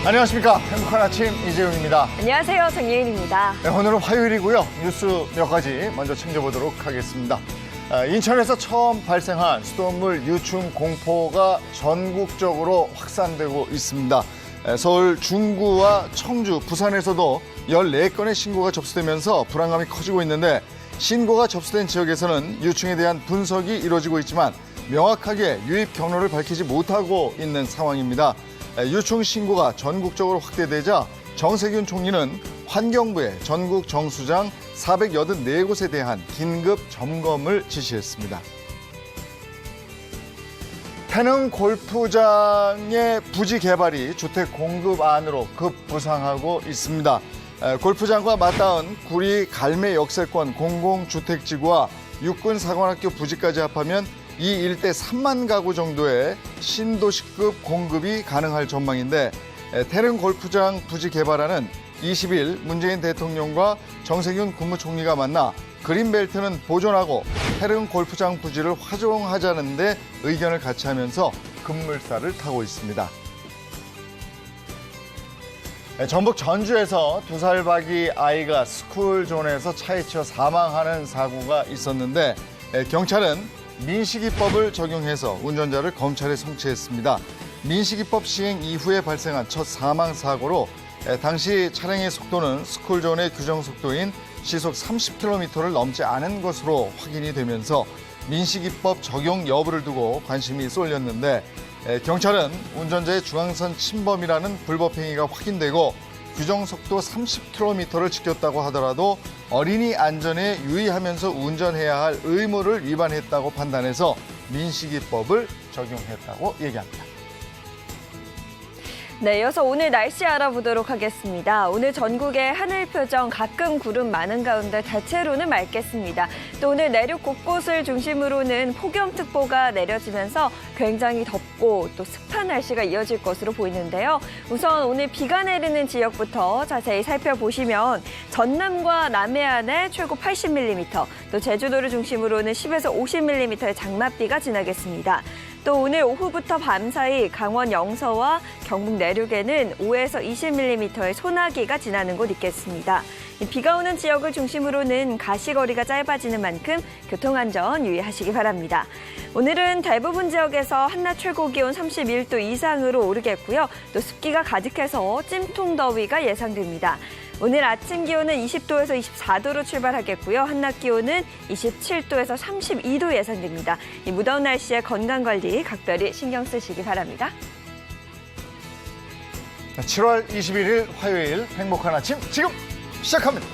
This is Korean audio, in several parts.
안녕하십니까. 행복한 아침 이재용입니다. 안녕하세요. 정예인입니다. 네, 오늘은 화요일이고요. 뉴스 몇 가지 먼저 챙겨보도록 하겠습니다. 인천에서 처음 발생한 수돗물 유충 공포가 전국적으로 확산되고 있습니다. 서울 중구와 청주, 부산에서도 14건의 신고가 접수되면서 불안감이 커지고 있는데, 신고가 접수된 지역에서는 유충에 대한 분석이 이루어지고 있지만 명확하게 유입 경로를 밝히지 못하고 있는 상황입니다. 유충 신고가 전국적으로 확대되자 정세균 총리는 환경부에 전국 정수장 484곳에 대한 긴급 점검을 지시했습니다. 태릉 골프장의 부지 개발이 주택 공급 안으로 급부상하고 있습니다. 골프장과 맞닿은 구리 갈매 역세권 공공주택지구와 육군사관학교 부지까지 합하면 이 일대 3만 가구 정도의 신도시급 공급이 가능할 전망인데, 태릉 골프장 부지 개발안은 20일 문재인 대통령과 정세균 국무총리가 만나 그린벨트는 보존하고 태릉 골프장 부지를 활용하자는 데 의견을 같이 하면서 급물살을 타고 있습니다. 전북 전주에서 2살 박이 아이가 스쿨존에서 차에 치여 사망하는 사고가 있었는데, 경찰은 민식이법을 적용해서 운전자를 검찰에 송치했습니다. 민식이법 시행 이후에 발생한 첫 사망 사고로 당시 차량의 속도는 스쿨존의 규정 속도인 시속 30km를 넘지 않은 것으로 확인이 되면서 민식이법 적용 여부를 두고 관심이 쏠렸는데, 경찰은 운전자의 중앙선 침범이라는 불법 행위가 확인되고 규정속도 30km를 지켰다고 하더라도 어린이 안전에 유의하면서 운전해야 할 의무를 위반했다고 판단해서 민식이법을 적용했다고 얘기합니다. 네, 이어서 오늘 날씨 알아보도록 하겠습니다. 오늘 전국의 하늘 표정 가끔 구름 많은 가운데 대체로는 맑겠습니다. 또 오늘 내륙 곳곳을 중심으로는 폭염특보가 내려지면서 굉장히 덥고 또 습한 날씨가 이어질 것으로 보이는데요. 우선 오늘 비가 내리는 지역부터 자세히 살펴보시면 전남과 남해안에 최고 80mm, 또 제주도를 중심으로는 10에서 50mm의 장맛비가 지나겠습니다. 또 오늘 오후부터 밤 사이 강원 영서와 경북 내륙에는 5에서 20mm의 소나기가 지나는 곳 있겠습니다. 비가 오는 지역을 중심으로는 가시거리가 짧아지는 만큼 교통안전 유의하시기 바랍니다. 오늘은 대부분 지역에서 한낮 최고 기온 31도 이상으로 오르겠고요. 또 습기가 가득해서 찜통더위가 예상됩니다. 오늘 아침 기온은 20도에서 24도로 출발하겠고요. 한낮 기온은 27도에서 32도 예상됩니다. 이 무더운 날씨에 건강관리 각별히 신경 쓰시기 바랍니다. 7월 21일 화요일 행복한 아침 지금 시작합니다.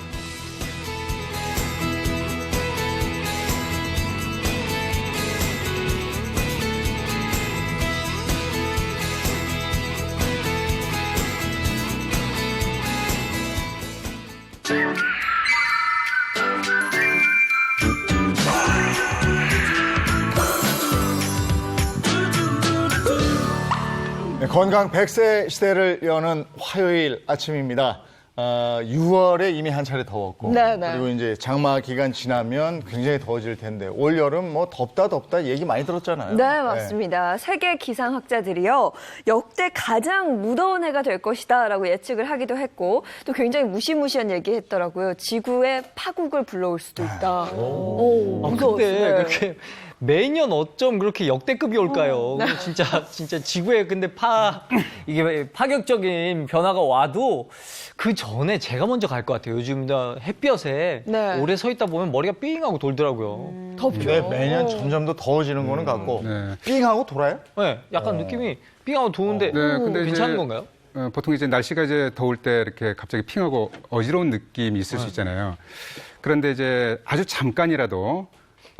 건강 100세 시대를 여는 화요일 아침입니다. 6월에 이미 한 차례 더웠고, 네네. 그리고 이제 장마 기간 지나면 굉장히 더워질 텐데, 올 여름 뭐 덥다 얘기 많이 들었잖아요. 네, 맞습니다. 세계 기상학자들이요, 역대 가장 무더운 해가 될 것이다라고 예측을 하기도 했고, 또 굉장히 무시무시한 얘기했더라고요. 지구에 파국을 불러올 수도 있다. 무서웠어요. 근데 그렇게 매년 어쩜 그렇게 역대급이 올까요? 네. 진짜 지구에 근데 이게 파격적인 변화가 와도 그 전에 제가 먼저 갈 것 같아요. 요즘 햇볕에 네. 오래 서 있다 보면 머리가 삥하고 돌더라고요. 덥죠. 네, 매년 점점 더 더워지는 거는 같고, 네. 삥하고 돌아요? 네, 약간 느낌이 삥하고 도는데 네, 근데 괜찮은 이제, 건가요? 보통 이제 날씨가 이제 더울 때 이렇게 갑자기 핑하고 어지러운 느낌이 있을 수 있잖아요. 그런데 이제 아주 잠깐이라도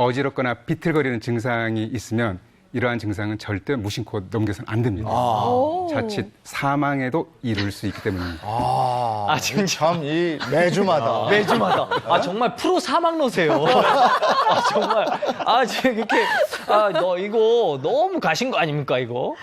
어지럽거나 비틀거리는 증상이 있으면 이러한 증상은 절대 무심코 넘겨서는 안 됩니다. 오. 자칫 사망에도 이를 수 있기 때문입니다. 지금 참이 매주마다. 매주마다. 정말 프로 사막로세요. 정말. 지금 이렇게, 너 이거 너무 가신 거 아닙니까, 이거?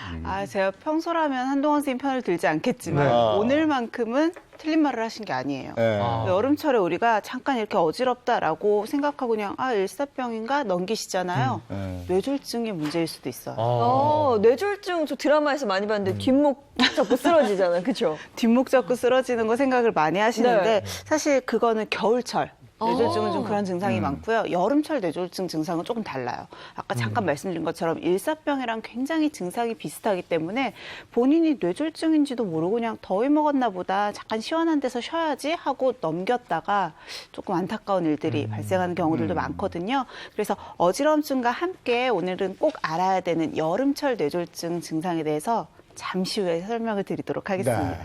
제가 평소라면 한동원 선생님 편을 들지 않겠지만 네. 오늘만큼은 틀린 말을 하신 게 아니에요. 네. 여름철에 우리가 잠깐 이렇게 어지럽다라고 생각하고 그냥 일사병인가 넘기시잖아요. 뇌졸중의 문제일 수도 있어요. 뇌졸중 저 드라마에서 많이 봤는데 뒷목 잡고 쓰러지잖아요. 그렇죠? 뒷목 잡고 쓰러지는 거 생각을 많이 하시는데 네. 사실 그거는 겨울철. 뇌졸중은 좀 그런 증상이 많고요. 여름철 뇌졸중 증상은 조금 달라요. 아까 잠깐 말씀드린 것처럼 일사병이랑 굉장히 증상이 비슷하기 때문에 본인이 뇌졸중인지도 모르고 그냥 더위 먹었나 보다 잠깐 시원한 데서 쉬어야지 하고 넘겼다가 조금 안타까운 일들이 발생하는 경우들도 많거든요. 그래서 어지러움증과 함께 오늘은 꼭 알아야 되는 여름철 뇌졸중 증상에 대해서 잠시 후에 설명을 드리도록 하겠습니다. 네.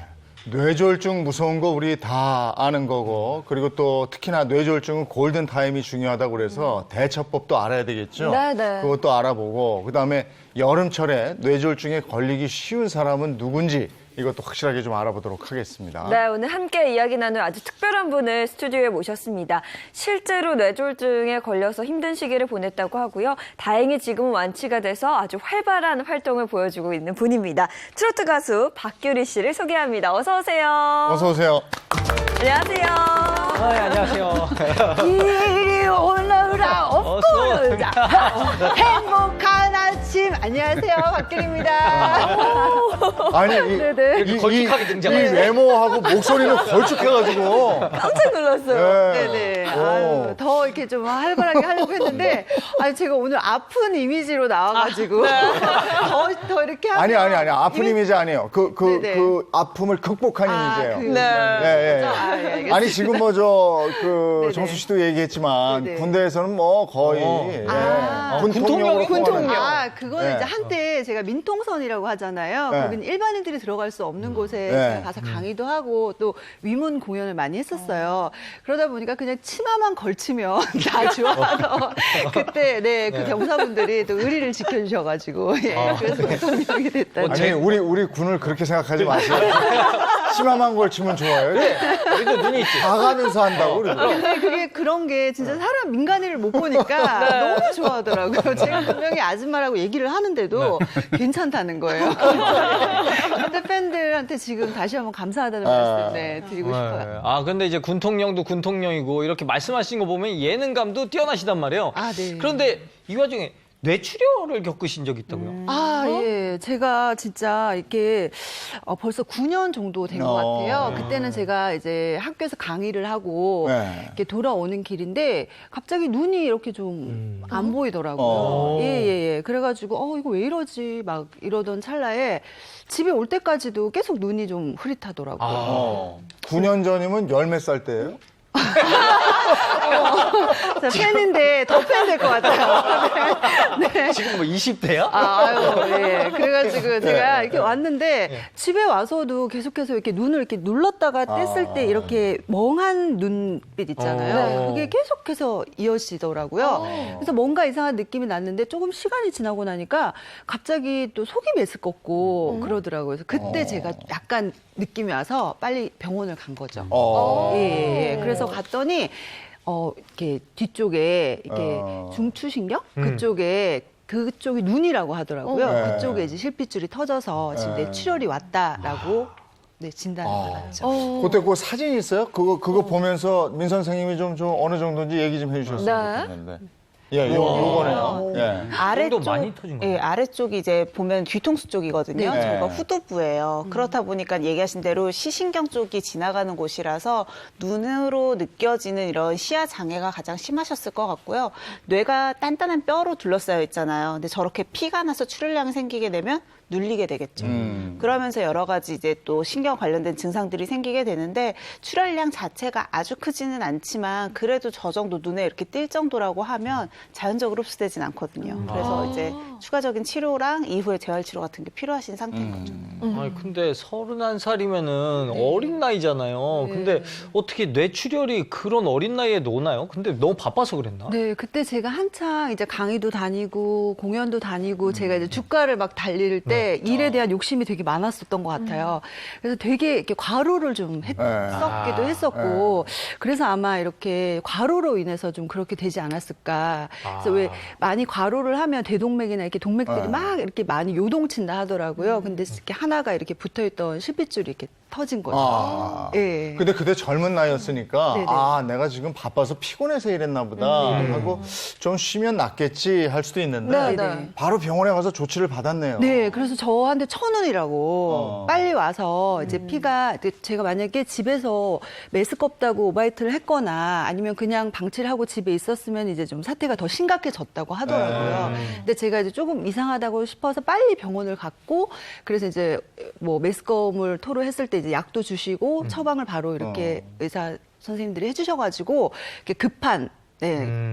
뇌졸중 무서운 거 우리 다 아는 거고, 그리고 또 특히나 뇌졸중은 골든 타임이 중요하다고 그래서 대처법도 알아야 되겠죠. 네네. 그것도 알아보고, 그다음에 여름철에 뇌졸중에 걸리기 쉬운 사람은 누군지 이것도 확실하게 좀 알아보도록 하겠습니다. 네, 오늘 함께 이야기 나눌 아주 특별한 분을 스튜디오에 모셨습니다. 실제로 뇌졸중에 걸려서 힘든 시기를 보냈다고 하고요. 다행히 지금은 완치가 돼서 아주 활발한 활동을 보여주고 있는 분입니다. 트로트 가수 박규리 씨를 소개합니다. 어서 오세요. 어서 오세요. 안녕하세요. 안녕하세요. 이리 오너라 업보자 행복한 아침 안녕하세요 박규리입니다. 아니, 이렇게 걸쭉하게 이 등장하시네. 외모하고 목소리는 걸쭉해가지고. 깜짝 놀랐어요. 네. 네네. 오. 더 이렇게 좀 활발하게 하려고 했는데 제가 오늘 아픈 이미지로 나와가지고 더 이렇게 하면 아니. 아픈 이미지 아니에요. 네네. 그 아픔을 극복한 이미지예요. 네. 알겠습니다. 아니, 지금 뭐 네네. 정수 씨도 얘기했지만 네네. 군대에서는 뭐 거의 군통령으로 군통령. 통하는. 그거는 네. 이제 한때 제가 민통선이라고 하잖아요. 네. 거기는 일반인들이 들어갈 수 없는 곳에 네. 제가 가서 강의도 하고 또 위문 공연을 많이 했었어요. 그러다 보니까 그냥 치마만 걸치면 다 좋아서 그때 그 경사분들이 또 의리를 지켜주셔가지고 그래서 대통령이 됐다. 아니, 우리 군을 그렇게 생각하지 마세요. 치마만 걸치면 좋아요. 우리도 눈이 있지. 봐가면서 한다고 그러죠. 근데 그게 그런 게 진짜 사람 민간인을 못 보니까 너무 좋아하더라고요. 제가 분명히 아줌마라고 얘기를 하는데도 괜찮다는 거예요. 근데 팬들한테 지금 다시 한번 감사하다는 말씀 드리고 싶어요. 근데 이제 군통령도 군통령이고 이렇게 말씀하신 거 보면 예능감도 뛰어나시단 말이에요. 네. 그런데 이 와중에 뇌출혈을 겪으신 적이 있다고요? 예. 제가 진짜 이렇게 벌써 9년 정도 된 것 같아요. 그때는 제가 이제 학교에서 강의를 하고 네. 이렇게 돌아오는 길인데 갑자기 눈이 이렇게 좀 안 보이더라고요. 예. 그래가지고 이거 왜 이러지? 막 이러던 찰나에 집에 올 때까지도 계속 눈이 좀 흐릿하더라고요. 9년 전이면 열 몇 살 때예요? 자, 팬인데 더 팬 될 것 같아요. 네. 지금 뭐 20대야? 예. 그래가지고 제가 이렇게 왔는데 집에 와서도 계속해서 이렇게 눈을 이렇게 눌렀다가 뗐을 때 이렇게 멍한 눈빛 있잖아요. 그게 계속해서 이어지더라고요. 그래서 뭔가 이상한 느낌이 났는데 조금 시간이 지나고 나니까 갑자기 또 속이 메스껍고 그러더라고요. 그래서 그때 제가 약간 느낌이 와서 빨리 병원을 간 거죠. 예. 그래서 갔더니 이렇게 뒤쪽에 이렇게 중추신경 그쪽이 눈이라고 하더라고요. 네. 그쪽에 이제 실핏줄이 터져서 지금 뇌출혈이 왔다라고 진단을 받았죠. 그때 그 사진이 있어요? 그거 보면서 민 선생님이 좀 어느 정도인지 얘기 좀 해주셨으면 좋겠는데. 예, 요거네요. 예. 아래쪽 많이 터진 거예요. 아래쪽이 이제 보면 뒤통수 쪽이거든요. 네. 저희가 후두부예요. 그렇다 보니까 얘기하신 대로 시신경 쪽이 지나가는 곳이라서 눈으로 느껴지는 이런 시야 장애가 가장 심하셨을 것 같고요. 뇌가 단단한 뼈로 둘러싸여 있잖아요. 근데 저렇게 피가 나서 출혈량이 생기게 되면 눌리게 되겠죠. 그러면서 여러 가지 이제 또 신경 관련된 증상들이 생기게 되는데 출혈량 자체가 아주 크지는 않지만 그래도 저 정도 눈에 이렇게 띌 정도라고 하면 자연적으로 흡수되진 않거든요. 그래서 이제 추가적인 치료랑 이후에 재활 치료 같은 게 필요하신 상태인 거죠. 아니 근데 31살이면은 어린 나이잖아요. 근데 어떻게 뇌출혈이 그런 어린 나이에 노나요? 근데 너무 바빠서 그랬나? 네, 그때 제가 한창 이제 강의도 다니고 공연도 다니고 제가 이제 주가를 막 달릴 때 일에 대한 욕심이 되게 많았었던 것 같아요. 그래서 되게 이렇게 과로를 좀 했었기도 했었고 그래서 아마 이렇게 과로로 인해서 좀 그렇게 되지 않았을까. 그래서 왜 많이 과로를 하면 대동맥이나 이렇게 동맥들이 막 이렇게 많이 요동친다 하더라고요. 근데 이렇게 하나가 이렇게 붙어있던 실핏줄이 이렇게 터진 거죠. 예. 근데 그때 젊은 나이였으니까 네네. 아 내가 지금 바빠서 피곤해서 이랬나 보다 하고 좀 쉬면 낫겠지 할 수도 있는데 네. 바로 병원에 가서 조치를 받았네요. 네, 그래서 저한테 1,000원이라고 빨리 와서 이제 피가 제가 만약에 집에서 메스껍다고 오바이트를 했거나 아니면 그냥 방치를 하고 집에 있었으면 이제 좀 사태가 더 심각해졌다고 하더라고요. 근데 제가 이제 조금 이상하다고 싶어서 빨리 병원을 갔고 그래서 이제 뭐 메스꺼움을 토로했을 때 이제 약도 주시고 처방을 바로 이렇게 의사 선생님들이 해주셔가지고 이렇게 급한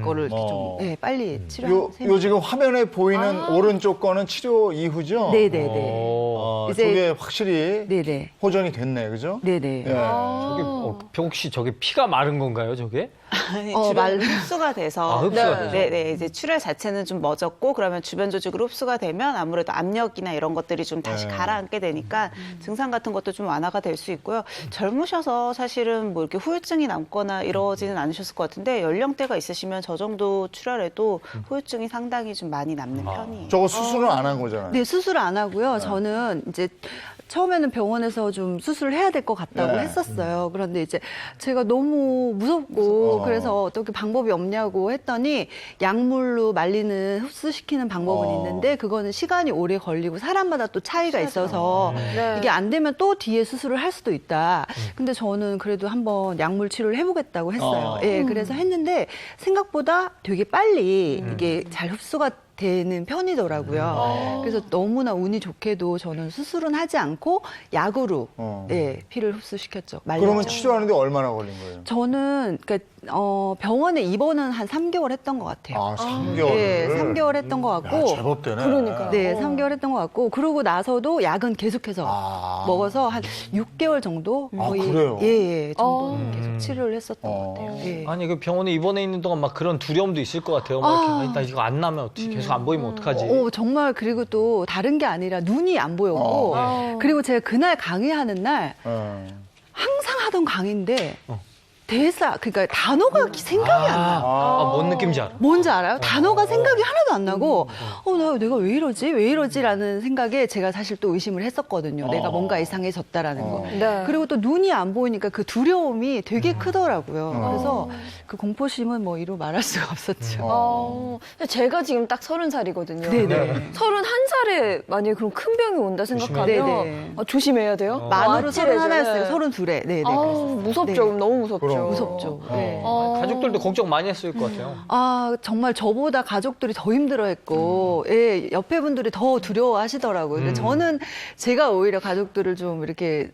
거를 이렇게 좀 빨리 치료한 셈이. 요 지금 화면에 보이는 오른쪽 거는 치료 이후죠? 네네네. 이제- 저게 확실히 네네. 호전이 됐네, 그죠? 네네. 예. 저게 혹시 저게 피가 마른 건가요, 저게? 아니, 말- 주변 흡수가 돼서 흡수가 돼서. 네, 이제 출혈 자체는 좀 멎었고 그러면 주변 조직으로 흡수가 되면 아무래도 압력이나 이런 것들이 좀 다시 가라앉게 되니까 증상 같은 것도 좀 완화가 될 수 있고요. 젊으셔서 사실은 뭐 이렇게 후유증이 남거나 이러지는 않으셨을 것 같은데 연령대가 있으시면 저 정도 출혈에도 후유증이 상당히 좀 많이 남는 편이에요. 저거 수술은 안 한 거잖아요. 네, 수술 안 하고요. 저는 이제 처음에는 병원에서 좀 수술을 해야 될 것 같다고 네. 했었어요. 그런데 이제 제가 너무 무섭고 그래서 어떻게 방법이 없냐고 했더니 약물로 말리는 흡수시키는 방법은 있는데 그거는 시간이 오래 걸리고 사람마다 또 차이가 있어서 이게 안 되면 또 뒤에 수술을 할 수도 있다. 근데 저는 그래도 한번 약물 치료를 해보겠다고 했어요. 예, 그래서 했는데 생각보다 되게 빨리 이게 잘 흡수가 되는 편이더라고요. 그래서 너무나 운이 좋게도 저는 수술은 하지 않고 약으로 피를 흡수시켰죠. 말렸죠. 그러면 치료하는데 얼마나 걸린 거예요? 저는 그러니까 병원에 입원은 한 3개월 했던 것 같아요. 아, 3개월. 네, 3개월 했던 것 같고. 야, 제법 되네. 네, 3개월 했던 것 같고 그러고 나서도 약은 계속해서 먹어서 한 6개월 정도 거의 그래요? 예, 정도 계속 치료를 했었던 것 같아요. 예. 아니 그 병원에 입원해 있는 동안 막 그런 두려움도 있을 것 같아요. 막 이렇게, 아니, 나 이거 안 나면 어떻게 계속 안 보이면 어떡하지? 정말 그리고 또 다른 게 아니라 눈이 안 보였고 그리고 제가 그날 강의하는 날 항상 하던 강의인데 그러니까 단어가 생각이 안 나요. 뭔 느낌인지 알아. 뭔지 알아요? 단어가 생각이 하나도 안 나고, 내가 왜 이러지? 왜 이러지?라는 생각에 제가 사실 또 의심을 했었거든요. 내가 뭔가 이상해졌다라는 거. 네. 그리고 또 눈이 안 보이니까 그 두려움이 되게 크더라고요. 그래서 그 공포심은 뭐 이루 말할 수가 없었죠. 근데 제가 지금 딱 30살이거든요. 네네. 31살에 만약에 그런 큰 병이 온다 생각하면 네네. 조심해야 돼요. 만으로 아찔해져요. 31였어요. 32에. 네네. 그랬었어요. 무섭죠. 네. 너무 무섭죠. 무섭죠. 네. 가족들도 걱정 많이 했을 것 같아요. 정말 저보다 가족들이 더 힘들어했고, 예, 옆에 분들이 더 두려워하시더라고요. 근데 저는 제가 오히려 가족들을 좀 이렇게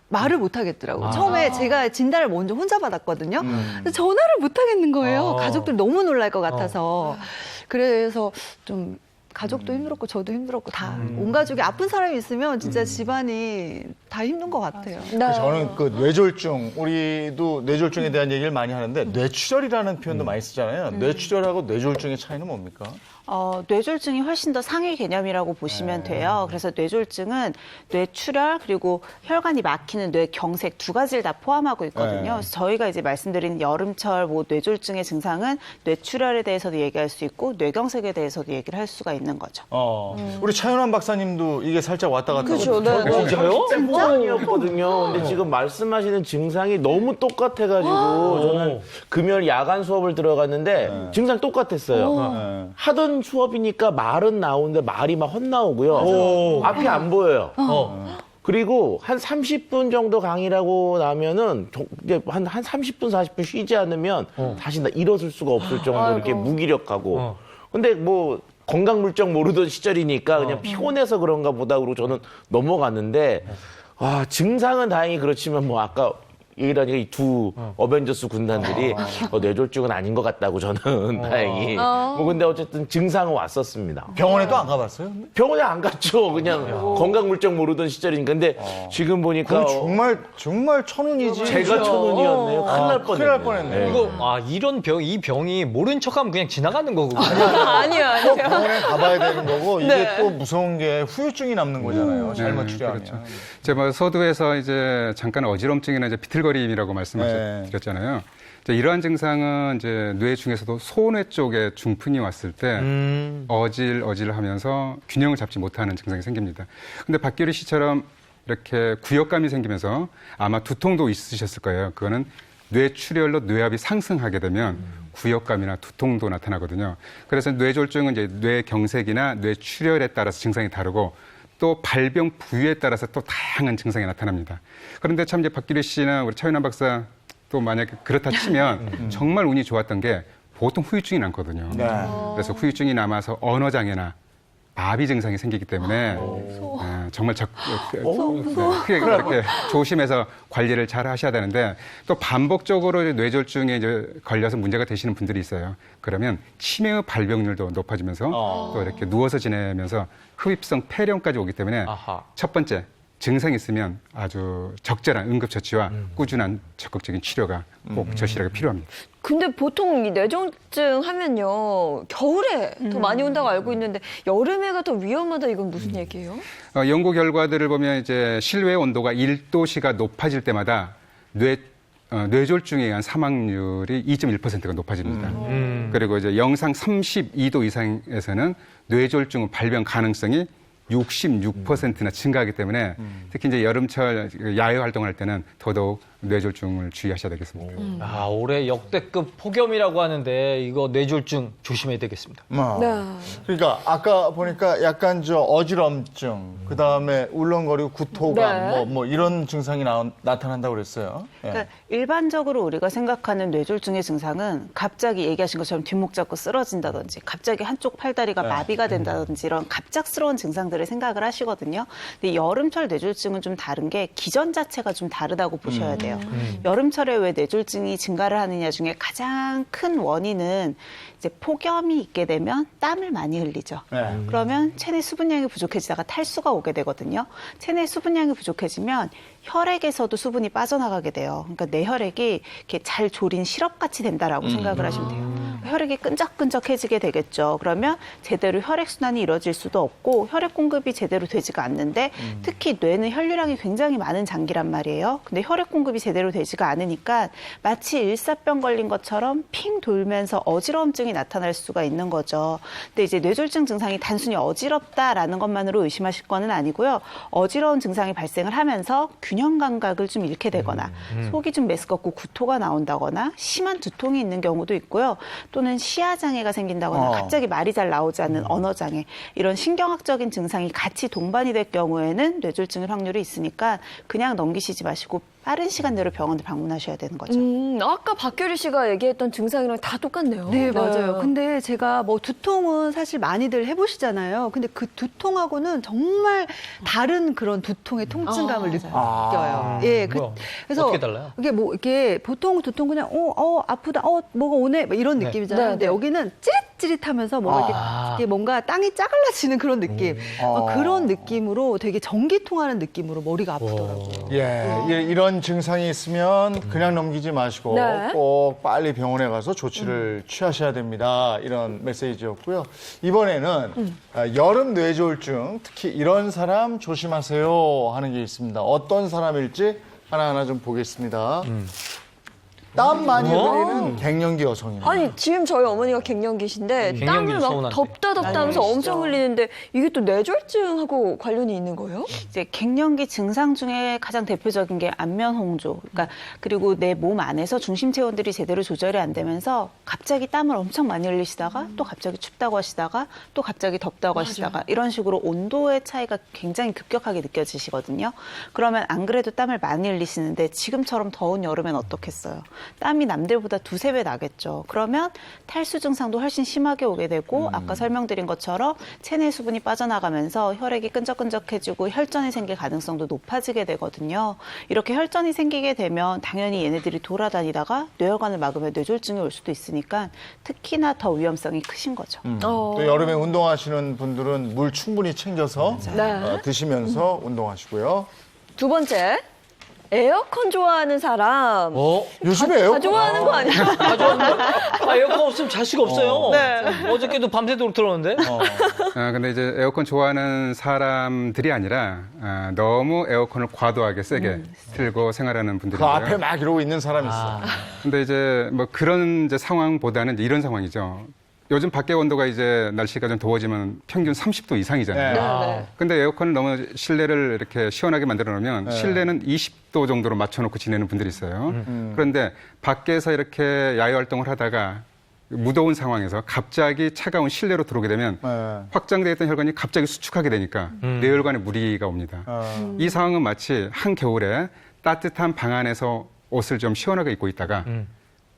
말을 못 하겠더라고요. 처음에 제가 진단을 먼저 혼자 받았거든요. 근데 전화를 못 하겠는 거예요. 가족들이 너무 놀랄 것 같아서. 그래서 좀 가족도 힘들었고 저도 힘들었고 다 온 가족이 아픈 사람이 있으면 진짜 집안이 다 힘든 것 같아요. 저는 그 뇌졸중, 우리도 뇌졸중에 대한 얘기를 많이 하는데 뇌출혈이라는 표현도 많이 쓰잖아요. 뇌출혈하고 뇌졸중의 차이는 뭡니까? 뇌졸중이 훨씬 더 상위 개념이라고 보시면 돼요. 그래서 뇌졸중은 뇌출혈 그리고 혈관이 막히는 뇌경색 두 가지를 다 포함하고 있거든요. 그래서 저희가 이제 말씀드린 여름철 뇌졸중의 증상은 뇌출혈에 대해서도 얘기할 수 있고 뇌경색에 대해서도 얘기를 할 수가 있는 거죠. 우리 차윤환 박사님도 이게 살짝 왔다 갔다 그렇죠. 네. 진짜요? 습관이었거든요. 근데 지금 말씀하시는 증상이 너무 똑같아가지고 저는 금요일 야간 수업을 들어갔는데 증상 똑같았어요. 하던 수업이니까 말은 나오는데 말이 막 헛나오고요. 앞이 안 보여요. 그리고 한 30분 정도 강의라고 나면은 이제 한 30분, 40분 쉬지 않으면 다시 일어설 수가 없을 정도로 이렇게 무기력하고. 근데 뭐 건강 물정 모르던 시절이니까 그냥 피곤해서 그런가 보다 그러고 저는 넘어갔는데 와, 증상은 다행히 그렇지만 뭐 아까 얘기하니까 이 두 어벤져스 군단들이 뇌졸중은 아닌 것 같다고 저는 다행히. 뭐 근데 어쨌든 증상은 왔었습니다. 병원에도 안 가봤어요? 병원에 안 갔죠. 그냥 건강 물정 모르던 시절이니까. 근데 지금 보니까 그건 정말 천운이지. 제가 천운이었네요. 큰일 날 뻔했네요. 큰일 날 뻔했네. 이거 이런 이 병이 모른 척하면 그냥 지나가는 거고. 아니요, 꼭 아니요. 병원에 가봐야 되는 거고 이게 또 무서운 게 후유증이 남는 거잖아요. 잘못 치료하면. 그렇죠. 제가 서두에서 이제 잠깐 어지럼증이나 이제 비틀거림이라고 말씀드렸잖아요. 이제 이러한 증상은 이제 뇌 중에서도 소뇌 쪽에 중풍이 왔을 때 어질어질하면서 균형을 잡지 못하는 증상이 생깁니다. 근데 박규리 씨처럼 이렇게 구역감이 생기면서 아마 두통도 있으셨을 거예요. 그거는 뇌출혈로 뇌압이 상승하게 되면 구역감이나 두통도 나타나거든요. 그래서 뇌졸중은 이제 뇌경색이나 뇌출혈에 따라서 증상이 다르고 또 발병 부위에 따라서 또 다양한 증상이 나타납니다. 그런데 참 이제 박규리 씨나 우리 차윤환 박사 또 만약에 그렇다 치면 정말 운이 좋았던 게 보통 후유증이 남거든요. 네. 그래서 후유증이 남아서 언어장애나 마비 증상이 생기기 때문에 정말 크게 그렇게 조심해서 관리를 잘 하셔야 되는데 또 반복적으로 뇌졸중에 이제 걸려서 문제가 되시는 분들이 있어요. 그러면 치매의 발병률도 높아지면서 또 이렇게 누워서 지내면서 흡입성 폐렴까지 오기 때문에 첫 번째 증상이 있으면 아주 적절한 응급처치와 꾸준한 적극적인 치료가 꼭 절실하게 필요합니다. 근데 보통 이 뇌졸중 하면요 겨울에 더 많이 온다고 알고 있는데 여름에가 더 위험하다 이건 무슨 얘기예요? 연구 결과들을 보면 이제 실외 온도가 1도씨가 높아질 때마다 뇌졸중에 의한 사망률이 2.1%가 높아집니다. 그리고 이제 영상 32도 이상에서는 뇌졸중 발병 가능성이 66%나 증가하기 때문에 특히 이제 여름철 야외 활동할 때는 더더욱 뇌졸중을 주의하셔야 되겠습니다. 올해 역대급 폭염이라고 하는데 이거 뇌졸중 조심해야 되겠습니다. 네. 그러니까 아까 보니까 약간 어지럼증, 그 다음에 울렁거리고 구토감, 네. 뭐 이런 증상이 나타난다고 그랬어요. 예. 그러니까 일반적으로 우리가 생각하는 뇌졸중의 증상은 갑자기 얘기하신 것처럼 뒷목 잡고 쓰러진다든지 갑자기 한쪽 팔다리가 마비가 된다든지 이런 갑작스러운 증상들을 생각을 하시거든요. 근데 여름철 뇌졸중은 좀 다른 게 기전 자체가 좀 다르다고 보셔야 돼요. 여름철에 왜 뇌졸중이 증가를 하느냐 중에 가장 큰 원인은 이제 폭염이 있게 되면 땀을 많이 흘리죠. 네. 그러면 체내 수분량이 부족해지다가 탈수가 오게 되거든요. 체내 수분량이 부족해지면 혈액에서도 수분이 빠져나가게 돼요. 그러니까 내 혈액이 이렇게 잘 졸인 시럽같이 된다라고 생각을 하시면 돼요. 혈액이 끈적끈적해지게 되겠죠. 그러면 제대로 혈액순환이 이루어질 수도 없고 혈액 공급이 제대로 되지가 않는데 특히 뇌는 혈류량이 굉장히 많은 장기란 말이에요. 근데 혈액 공급이 제대로 되지가 않으니까 마치 일사병 걸린 것처럼 핑 돌면서 어지러움증이 나타날 수가 있는 거죠. 근데 이제 뇌졸중 증상이 단순히 어지럽다라는 것만으로 의심하실 거는 아니고요. 어지러운 증상이 발생을 하면서 균형 감각을 좀 잃게 되거나 속이 좀 메스껍고 구토가 나온다거나 심한 두통이 있는 경우도 있고요. 또는 시야장애가 생긴다거나 갑자기 말이 잘 나오지 않는 언어장애 이런 신경학적인 증상이 같이 동반이 될 경우에는 뇌졸중일 확률이 있으니까 그냥 넘기시지 마시고 빠른 시간 내로 병원을 방문하셔야 되는 거죠. 아까 박규리 씨가 얘기했던 증상이랑 다 똑같네요. 네, 맞아요. 근데 제가 뭐 두통은 사실 많이들 해보시잖아요. 근데 그 두통하고는 정말 다른 그런 두통의 통증감을 느껴요. 예, 그래서 어떻게 달라요? 이게 뭐 이렇게 보통 두통 그냥 아프다, 뭐가 오네 뭐 이런 느낌이잖아요. 네, 근데 네. 여기는 찌릿찌릿하면서 뭔가 이렇게 뭔가 땅이 짜갈라지는 그런 느낌. 그런 느낌으로 되게 전기 통하는 느낌으로 머리가 아프더라고요. 예, 이런 증상이 있으면 그냥 넘기지 마시고 네. 꼭 빨리 병원에 가서 조치를 취하셔야 됩니다. 이런 메시지였고요. 이번에는 여름 뇌졸중, 특히 이런 사람 조심하세요 하는 게 있습니다. 어떤 사람일지 하나하나 좀 보겠습니다. 땀 많이 흘리는 갱년기 여성이네요. 아니 지금 저희 어머니가 갱년기신데 땀을 갱년기는 막 서운한데. 덥다 하면서 엄청 흘리는데 이게 또 뇌졸중하고 관련이 있는 거예요? 이제 갱년기 증상 중에 가장 대표적인 게 안면 홍조. 그러니까 그리고 내 몸 안에서 중심 체온들이 제대로 조절이 안 되면서 갑자기 땀을 엄청 많이 흘리시다가 또 갑자기 춥다고 하시다가 또 갑자기 덥다고 하시다가 이런 식으로 온도의 차이가 굉장히 급격하게 느껴지시거든요. 그러면 안 그래도 땀을 많이 흘리시는데 지금처럼 더운 여름엔 어떻겠어요? 땀이 남들보다 2~3배 나겠죠. 그러면 탈수 증상도 훨씬 심하게 오게 되고 아까 설명드린 것처럼 체내 수분이 빠져나가면서 혈액이 끈적끈적해지고 혈전이 생길 가능성도 높아지게 되거든요. 이렇게 혈전이 생기게 되면 당연히 얘네들이 돌아다니다가 뇌혈관을 막으면 뇌졸중이 올 수도 있으니까 특히나 더 위험성이 크신 거죠. 또 여름에 운동하시는 분들은 물 충분히 챙겨서 네. 드시면서 운동하시고요. 두 번째, 에어컨 좋아하는 사람. 요즘에 다 에어컨 좋아하는 거 아니야? 에어컨 없으면 잘 수가 없어요. 네. 어저께도 밤새도록 틀었는데. 근데 이제 에어컨 좋아하는 사람들이 아니라 너무 에어컨을 과도하게 세게 틀고 생활하는 그 분들인데요. 앞에 막 이러고 있는 사람이 있어. 근데 이제 뭐 그런 이제 상황보다는 이런 상황이죠. 요즘 밖에 온도가 이제 날씨가 좀 더워지면 평균 30도 이상이잖아요. 네. 근데 에어컨을 너무 실내를 이렇게 시원하게 만들어 놓으면 실내는 20도 정도로 맞춰놓고 지내는 분들이 있어요. 그런데 밖에서 이렇게 야외 활동을 하다가 무더운 상황에서 갑자기 차가운 실내로 들어오게 되면 확장되어 있던 혈관이 갑자기 수축하게 되니까 뇌혈관에 무리가 옵니다. 이 상황은 마치 한겨울에 따뜻한 방 안에서 옷을 좀 시원하게 입고 있다가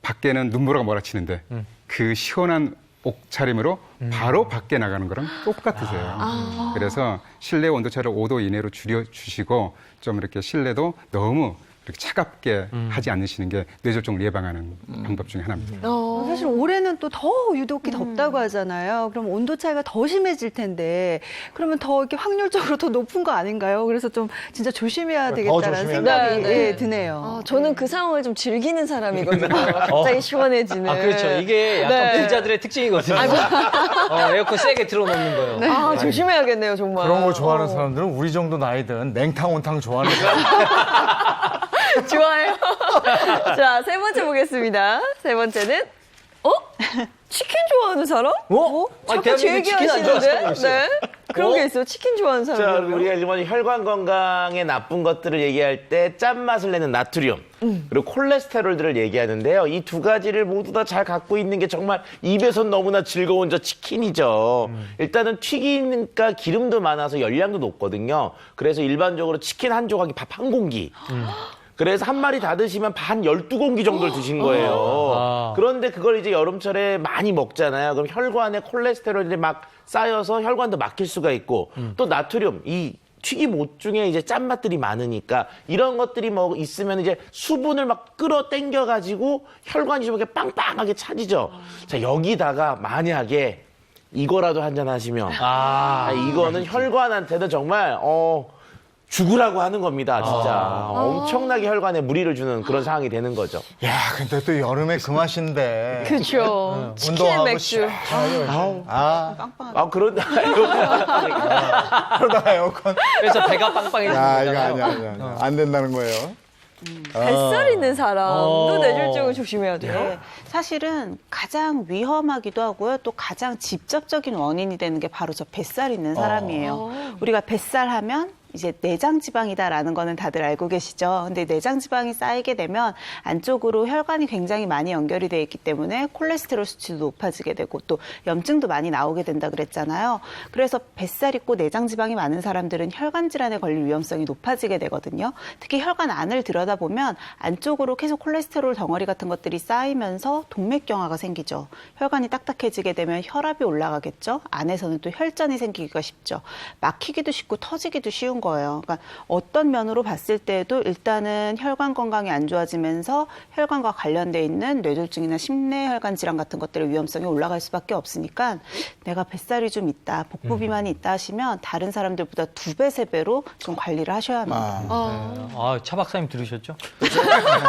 밖에는 눈보라가 몰아치는데 그 시원한 옷차림으로 바로 밖에 나가는 거랑 똑같으세요. 그래서 실내 온도차를 5도 이내로 줄여주시고 좀 이렇게 실내도 너무 이렇게 차갑게 하지 않으시는 게 뇌졸중을 예방하는 방법 중에 하나입니다. 사실 올해는 또 더 유독히 덥다고 하잖아요. 그럼 온도 차이가 더 심해질 텐데 그러면 더 이렇게 확률적으로 더 높은 거 아닌가요? 그래서 좀 진짜 조심해야 되겠다라는 조심해야 생각이 돼. 네, 네. 드네요. 저는 그 상황을 좀 즐기는 사람이거든요. 갑자기 시원해지는. 아, 그렇죠. 이게 약간 네. 부자들의 특징이거든요. 에어컨 세게 틀어놓는 거예요. 아, 조심해야겠네요, 정말. 그런 거 좋아하는 사람들은 우리 정도 나이든 냉탕, 온탕 좋아하는 거야. 좋아요. 자, 세 번째 보겠습니다. 세 번째는, 치킨 좋아하는 사람? 자꾸 제 대한민국 치킨 안 좋아하는 사람이 얘기하시는데? 있어요. 네. 그런 게 있어요. 치킨 좋아하는 자, 사람이. 우리가 일반 혈관 건강에 나쁜 것들을 얘기할 때 짠맛을 내는 나트륨 그리고 콜레스테롤들을 얘기하는데요. 이 두 가지를 모두 다 잘 갖고 있는 게 정말 입에선 너무나 즐거운 저 치킨이죠. 일단은 튀기니까 기름도 많아서 열량도 높거든요. 그래서 일반적으로 치킨 한 조각이 밥 한 공기. 그래서 한 마리 다 드시면 반 12공기 정도를 드신 거예요. 그런데 그걸 이제 여름철에 많이 먹잖아요. 그럼 혈관에 콜레스테롤이 막 쌓여서 혈관도 막힐 수가 있고 또 나트륨, 이 튀김 옷 중에 이제 짠맛들이 많으니까 이런 것들이 뭐 있으면 이제 수분을 막 끌어당겨가지고 혈관이 좀 이렇게 빵빵하게 차지죠. 자, 여기다가 만약에 이거라도 한잔 하시면 이거는 혈관한테는 정말 죽으라고 하는 겁니다, 진짜. 엄청나게 혈관에 무리를 주는 그런 상황이 되는 거죠. 야, 근데 또 여름에 그 맛인데. 그렇죠. 치킨 운동하고 맥주. 그러다 그러다가 에어컨. 그래서 배가 빵빵해지는 야, 이거 거잖아요. 아니야. 안 된다는 거예요. 뱃살 있는 사람도 뇌졸중을 조심해야 돼요. 네, 사실은 가장 위험하기도 하고요. 또 가장 직접적인 원인이 되는 게 바로 저 뱃살 있는 사람이에요. 우리가 뱃살 하면 이제 내장 지방이다라는 거는 다들 알고 계시죠. 근데 내장 지방이 쌓이게 되면 안쪽으로 혈관이 굉장히 많이 연결이 돼 있기 때문에 콜레스테롤 수치도 높아지게 되고 또 염증도 많이 나오게 된다 그랬잖아요. 그래서 뱃살 있고 내장 지방이 많은 사람들은 혈관 질환에 걸릴 위험성이 높아지게 되거든요. 특히 혈관 안을 들여다보면 안쪽으로 계속 콜레스테롤 덩어리 같은 것들이 쌓이면서 동맥경화가 생기죠. 혈관이 딱딱해지게 되면 혈압이 올라가겠죠. 안에서는 또 혈전이 생기기가 쉽죠. 막히기도 쉽고 터지기도 쉬운 거예요. 그러니까 어떤 면으로 봤을 때도 일단은 혈관 건강이 안 좋아지면서 혈관과 관련돼 있는 뇌졸중이나 심내혈관 질환 같은 것들의 위험성이 올라갈 수밖에 없으니까 내가 뱃살이 좀 있다, 복부 비만이 있다 하시면 다른 사람들보다 2배, 3배로 좀 관리를 하셔야 합니다. 차 박사님 들으셨죠?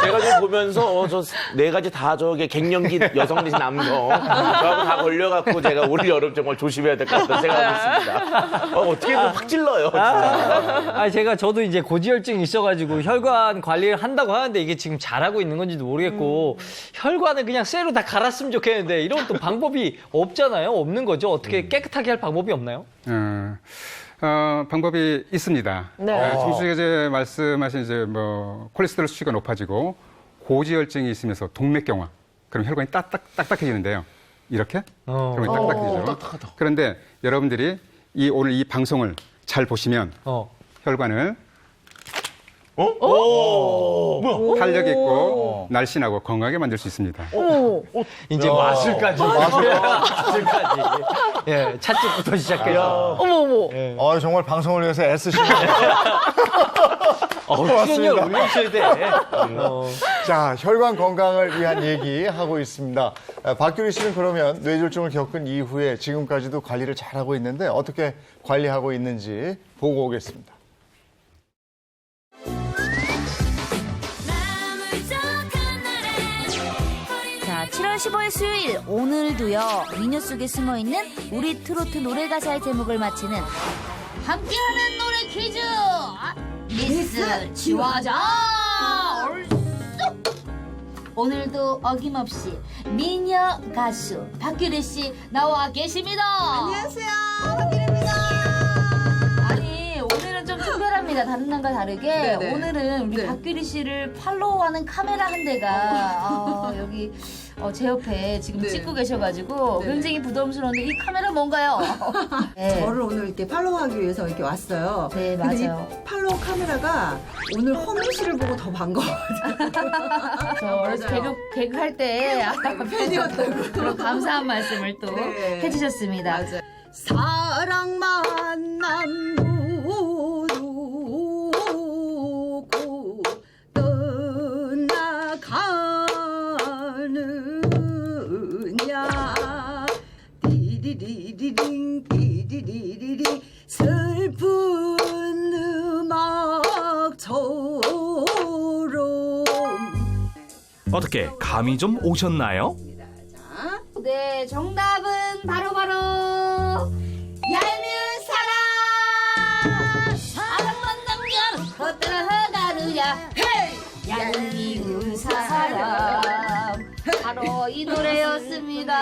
제가 좀 보면서 저 네 가지 다 저게 갱년기 여성 내지 남성 저하고 다 걸려갖고 제가 올 여름 정말 조심해야 될 것 같다는 생각하고 있습니다. 어떻게 보면 확 찔러요, 진짜. 저도 이제 고지혈증이 있어가지고 혈관 관리를 한다고 하는데 이게 지금 잘하고 있는 건지도 모르겠고 혈관을 그냥 쇠로 다 갈았으면 좋겠는데 이런 또 방법이 없잖아요. 없는 거죠. 어떻게 깨끗하게 할 방법이 없나요? 방법이 있습니다. 네. 정수가 이제 말씀하신 이제 뭐 콜레스테롤 수치가 높아지고 고지혈증이 있으면서 동맥경화, 그럼 혈관이 딱딱해지는데요. 이렇게 혈관이 딱딱해지죠. 그런데 여러분들이 오늘 이 방송을 잘 보시면 혈관을 뭐야? 탄력 있고 날씬하고 건강하게 만들 수 있습니다. 이제 마술까지. 마술까지. 예, 찻집부터 시작해서. 정말 방송을 위해서 애쓰시네요. 출연료 올려주셔야 돼. 자, 혈관 건강을 위한 얘기 하고 있습니다. 박규리 씨는 그러면 뇌졸중을 겪은 이후에 지금까지도 관리를 잘하고 있는데 어떻게 관리하고 있는지 보고 오겠습니다. 자, 7월 15일 수요일 오늘도요. 미녀 속에 숨어있는 우리 트로트 노래 가사의 제목을 맞히는 함께하는 노래 퀴즈 미스 지화자 얼쑤. 오늘도 어김없이 미녀 가수 박규리 씨 나와 계십니다. 안녕하세요, 박규리입니다. 아니 오늘은 좀 특별합니다. 다른 날과 다르게 네네. 오늘은 우리 박규리 씨를 팔로우하는 카메라 한 대가 여기 제 옆에 지금 네. 찍고 계셔가지고 네네. 굉장히 부담스러운데 이 카메라 뭔가요? 네. 저를 오늘 이렇게 팔로우하기 위해서 이렇게 왔어요. 네, 근데 맞아요. 이 팔로우 카메라가 오늘 허민 씨를 보고 더 반가워요. 저 어렸을 때 개그 할 때 팬이었다고. 그런 감사한 말씀을 또 네. 해주셨습니다. 맞아요. 사랑 만남 모르고 떠나가느냐 디디디디딩 디디디디딩 슬픈 음악처럼. 어떻게 감이 좀 오셨나요? 네, 정답은 바로바로 얄미운 사랑만 남겨놓고 떠나가느냐 얄미운 사랑 바로 이 노래였습니다.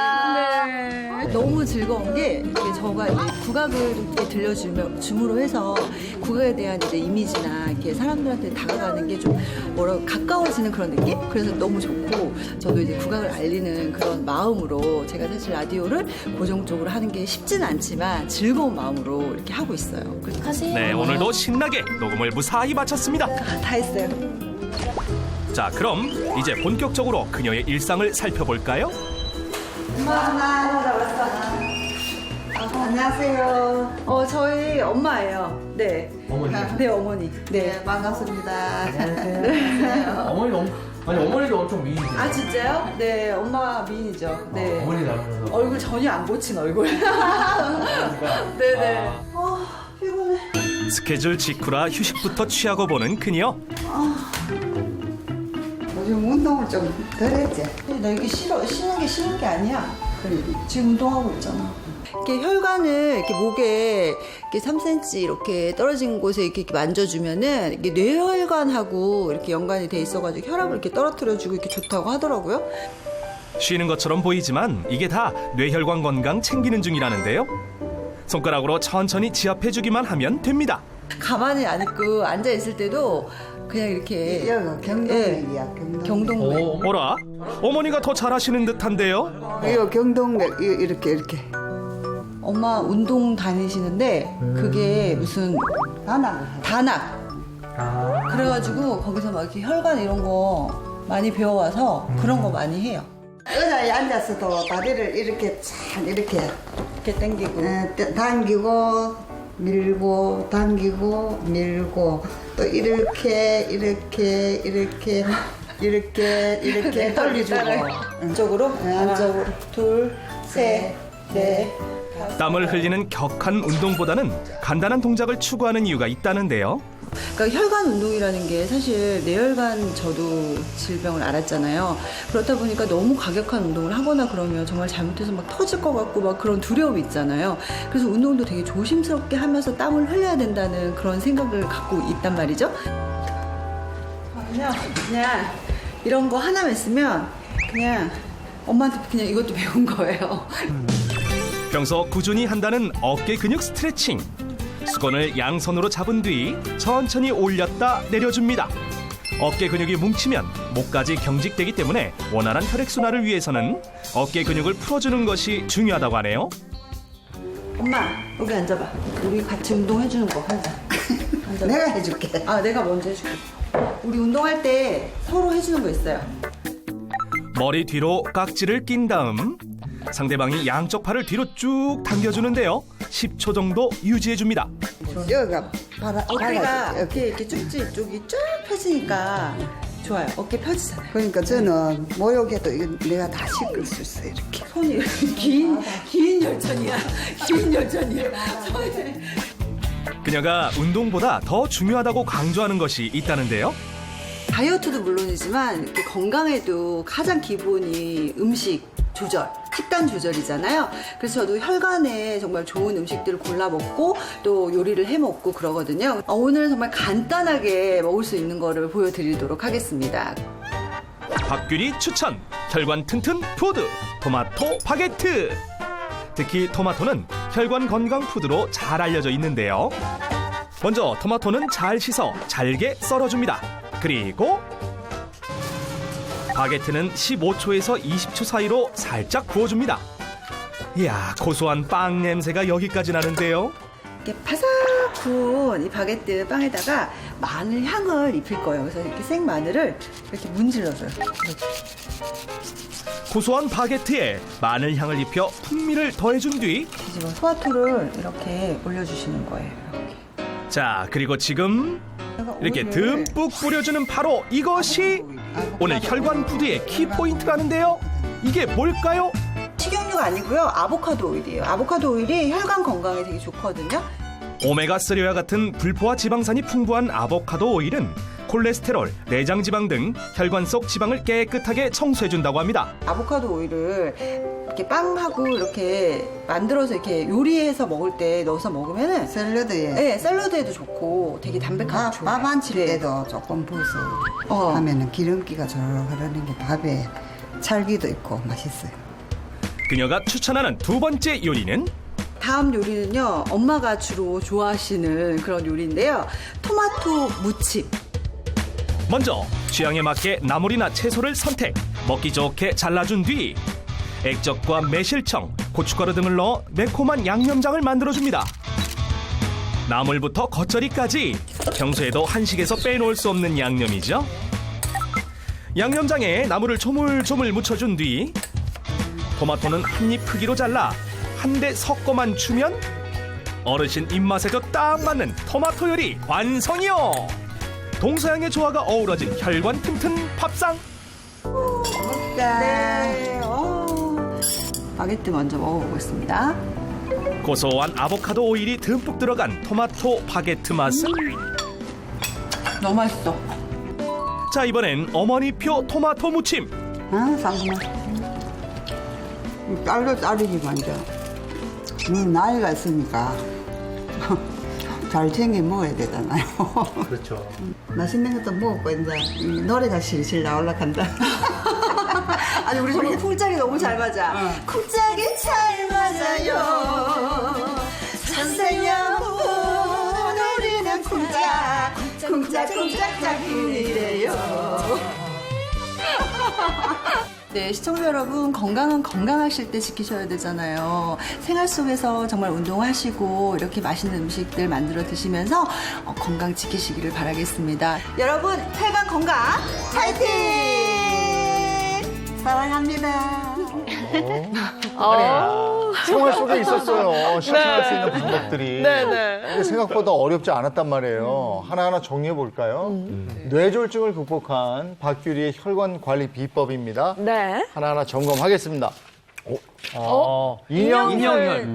너무 즐거운 게 이렇게 저가 이제 국악을 이렇게 들려줌으로 해서 국악에 대한 이제 이미지나 이렇게 사람들한테 다가가는 게 좀 뭐라고 가까워지는 그런 느낌? 그래서 너무 좋고 저도 이제 국악을 알리는 그런 마음으로 제가 사실 라디오를 고정적으로 하는 게 쉽지는 않지만 즐거운 마음으로 이렇게 하고 있어요. 그래서 가세요. 네, 오늘도 신나게 녹음을 무사히 마쳤습니다. 다 했어요. 자, 그럼 이제 본격적으로 그녀의 일상을 살펴볼까요? 안녕하세요. 저희 엄마예요. 네. 어머니. 네, 어머니. 네, 반갑습니다. 어머니도 엄청 미인이세요. 아, 진짜요? 네, 엄마 미인이죠. 네. 어머니 닮으셔서. 얼굴 전혀 안 고친 얼굴. 네네. 피곤해. 스케줄 직후라 휴식부터 취하고 보는 그녀. 요즘 운동을 좀 덜 했지. 나 이게 쉬는 게 싫은 게 아니야. 그래, 지금 운동하고 있잖아. 이렇게 혈관을 이렇게 목에 이렇게 3cm 이렇게 떨어진 곳에 이렇게 만져주면은 이게 뇌혈관하고 이렇게 연관이 돼 있어가지고 혈압을 이렇게 떨어뜨려주고 이렇게 좋다고 하더라고요. 쉬는 것처럼 보이지만 이게 다 뇌혈관 건강 챙기는 중이라는데요. 손가락으로 천천히 지압해주기만 하면 됩니다. 가만히 안 있고 앉아 있을 때도 그냥 이렇게 여기가 경동맥이야, 경동맥. 어라? 어머니가 더 잘하시는 듯한데요? 이거 경동맥, 이렇게. 엄마 운동 다니시는데 그게 무슨 단악. 그래가지고 거기서 막 이렇게 혈관 이런 거 많이 배워와서 그런 거 많이 해요. 의자에 앉아서도 다리를 이렇게 참 이렇게 당기고. 당기고, 밀고, 당기고, 밀고, 또 이렇게 돌려주고. 안쪽으로 안쪽으로 둘, 셋, 넷. 땀을 흘리는 격한 운동보다는 간단한 동작을 추구하는 이유가 있다는데요. 그러니까 혈관 운동이라는 게 사실 뇌혈관 저도 질병을 앓았잖아요. 그렇다 보니까 너무 과격한 운동을 하거나 그러면 정말 잘못해서 막 터질 것 같고 막 그런 두려움이 있잖아요. 그래서 운동도 되게 조심스럽게 하면서 땀을 흘려야 된다는 그런 생각을 갖고 있단 말이죠. 그냥 이런 거 하나만 있으면 그냥 엄마한테 그냥 이것도 배운 거예요. 평소 꾸준히 한다는 어깨 근육 스트레칭. 수건을 양손으로 잡은 뒤 천천히 올렸다 내려줍니다. 어깨 근육이 뭉치면 목까지 경직되기 때문에 원활한 혈액순환을 위해서는 어깨 근육을 풀어주는 것이 중요하다고 하네요. 엄마 여기 앉아봐. 우리 같이 운동해주는 거 하자. 앉아봐. 내가 해줄게. 아 내가 먼저 해줄게. 우리 운동할 때 서로 해주는 거 있어요. 머리 뒤로 깍지를 낀 다음 상대방이 양쪽 팔을 뒤로 쭉 당겨주는데요. 10초 정도 유지해줍니다. 여기가 어깨가 이렇게 쭉지 쪽이 쫙 펴지니까 좋아요. 어깨 펴지잖아요. 그러니까 저는 모욕해도 이거 내가 다 씻을 수 있어요. 이렇게. 손이 긴 열전이야. 긴 열전이야. 그녀가 운동보다 더 중요하다고 강조하는 것이 있다는데요. 다이어트도 물론이지만 이렇게 건강에도 가장 기본이 음식 조절, 식단 조절이잖아요. 그래서 저도 혈관에 정말 좋은 음식들을 골라 먹고 또 요리를 해 먹고 그러거든요. 오늘 정말 간단하게 먹을 수 있는 거를 보여드리도록 하겠습니다. 박규리 추천 혈관 튼튼 푸드 토마토 바게트. 특히 토마토는 혈관 건강 푸드로 잘 알려져 있는데요. 먼저 토마토는 잘 씻어 잘게 썰어줍니다. 그리고 바게트는 15초에서 20초 사이로 살짝 구워줍니다. 이야, 고소한 빵 냄새가 여기까지 나는데요. 이렇게 바삭 구운 이 바게트 빵에다가 마늘 향을 입힐 거예요. 그래서 이렇게 생 마늘을 이렇게 문질러줘요. 고소한 바게트에 마늘 향을 입혀 풍미를 더해준 뒤 뒤집어 토마토를 이렇게 올려주시는 거예요. 이렇게. 자, 그리고 지금 이렇게 오일을 듬뿍 뿌려주는 바로 이것이 오늘 혈관 푸드의 키포인트라는데요. 이게 뭘까요? 식용유가 아니고요. 아보카도 오일이에요. 아보카도 오일이 혈관 건강에 되게 좋거든요. 오메가3와 같은 불포화 지방산이 풍부한 아보카도 오일은 콜레스테롤, 내장 지방 등 혈관 속 지방을 깨끗하게 청소해준다고 합니다. 아보카도 오일을 이렇게 빵하고 이렇게 만들어서 이렇게 요리해서 먹을 때 넣어서 먹으면은 샐러드에 네, 샐러드에도 좋고 되게 담백하고 좋아요. 밥 안 칠 네. 때도 조금 부어서 하면은 기름기가 저러 흐르는 게 밥에 찰기도 있고 맛있어요. 그녀가 추천하는 두 번째 요리는 다음 요리는요. 엄마가 주로 좋아하시는 그런 요리인데요. 토마토 무침. 먼저 취향에 맞게 나물이나 채소를 선택, 먹기 좋게 잘라준 뒤 액젓과 매실청, 고춧가루 등을 넣어 매콤한 양념장을 만들어줍니다. 나물부터 겉절이까지 평소에도 한식에서 빼놓을 수 없는 양념이죠. 양념장에 나물을 조물조물 묻혀준 뒤 토마토는 한 입 크기로 잘라 한 대 섞어만 주면 어르신 입맛에도 딱 맞는 토마토 요리 완성이요. 동서양의 조화가 어우러진 혈관 튼튼 밥상. 네. 바게트 먼저 먹어보겠습니다. 고소한 아보카도 오일이 듬뿍 들어간 토마토 바게트 맛은? 너무 맛있어. 자, 이번엔 어머니표 토마토 무침. 아, 상큼해. 딸도 딸이지 완전. 나이가 있으니까 잘 챙겨 먹어야 되잖아요. 그렇죠. 맛있는 것도 먹고 이제 노래가 실실 나올라 한다. 아니 우리 정말 쿵짝이 너무 잘 맞아. 쿵짝이 잘 맞아요. 선생님 우리는 쿵짝 쿵짝 짝꿍이래요. 네, 시청자 여러분, 건강은 건강하실 때 지키셔야 되잖아요. 생활 속에서 정말 운동하시고 이렇게 맛있는 음식들 만들어 드시면서 건강 지키시기를 바라겠습니다. 여러분, 혈관 건강 파이팅! 사랑합니다. 생활 속에 있었어요. 실천할 수 있는 방법들이. 근데 생각보다 어렵지 않았단 말이에요. 하나하나 정리해 볼까요? 뇌졸중을 극복한 박규리의 혈관 관리 비법입니다. 네. 하나하나 점검하겠습니다. 인형혈.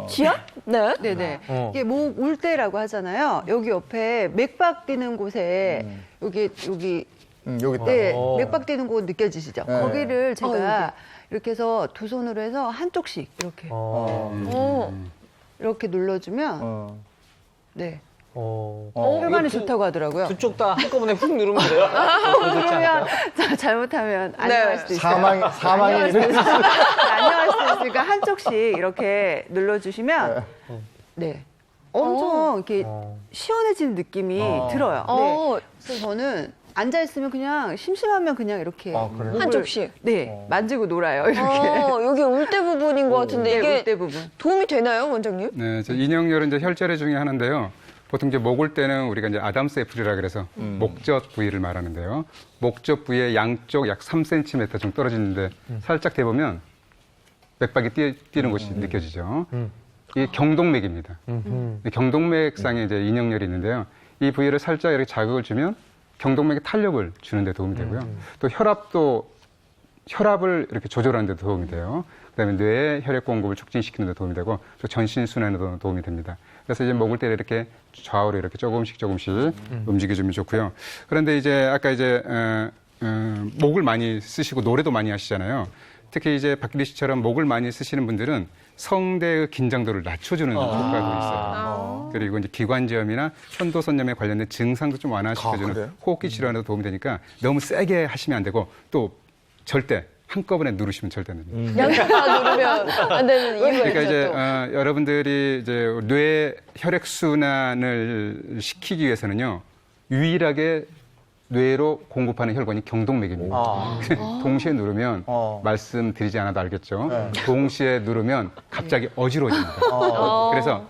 지압? 네. 네네. 이게 목 울 때라고 하잖아요. 여기 옆에 맥박 뛰는 곳에 여기 여기 있다. 네, 맥박 뛰는 곳 느껴지시죠? 네. 거기를 제가 이렇게 해서 두 손으로 해서 한쪽씩 이렇게 이렇게 눌러주면 네. 혈관이 좋다고 하더라고요. 두 쪽 다 한꺼번에 훅 누르면 돼요? 그러면 잘못하면 안녕할 수도 있어요. 사망이 안녕할 수도 있으니까 한쪽씩 이렇게 눌러주시면 네. 엄청 이렇게 시원해지는 느낌이 들어요. 네. 그래서 저는 앉아 있으면 그냥 심심하면 그냥 이렇게 그래요? 한쪽씩. 네 만지고 놀아요 이렇게. 여기 울대 부분인 것 같은데 네, 이게 울대 부분. 도움이 되나요, 원장님? 네, 저 인형열은 이제 혈자리 중에 하나인데요. 보통 이제 목을 때는 우리가 이제 아담스 애플이라 그래서 목젖 부위를 말하는데요. 목젖 부위의 양쪽 약 3cm 정도 떨어지는데 살짝 대보면 맥박이 뛰는 곳이 느껴지죠. 이게 경동맥입니다. 이 경동맥상에 이제 인형열이 있는데요. 이 부위를 살짝 이렇게 자극을 주면 경동맥의 탄력을 주는 데 도움이 되고요. 또 혈압을 이렇게 조절하는 데 도움이 돼요. 그다음에 뇌의 혈액 공급을 촉진시키는 데 도움이 되고 또 전신 순환에도 도움이 됩니다. 그래서 이제 목을 때 이렇게 좌우로 이렇게 조금씩 움직여주면 좋고요. 그런데 이제 아까 이제 목을 많이 쓰시고 노래도 많이 하시잖아요. 특히 이제 박기리 씨처럼 목을 많이 쓰시는 분들은 성대의 긴장도를 낮춰주는 효과도 있어요. 그리고 이제 기관지염이나 현도선염에 관련된 증상도 좀 완화시켜주는 호흡기 질환에도 도움이 되니까 너무 세게 하시면 안 되고 또 절대 한꺼번에 누르시면 절대 안 됩니다. 양쪽 다 누르면 안 되는 이유가 그러니까 있죠. 이제 또. 여러분들이 이제 뇌 혈액 순환을 시키기 위해서는요 유일하게 뇌로 공급하는 혈관이 경동맥입니다. 동시에 누르면 말씀드리지 않아도 알겠죠. 동시에 누르면 갑자기 어지러워집니다. 그래서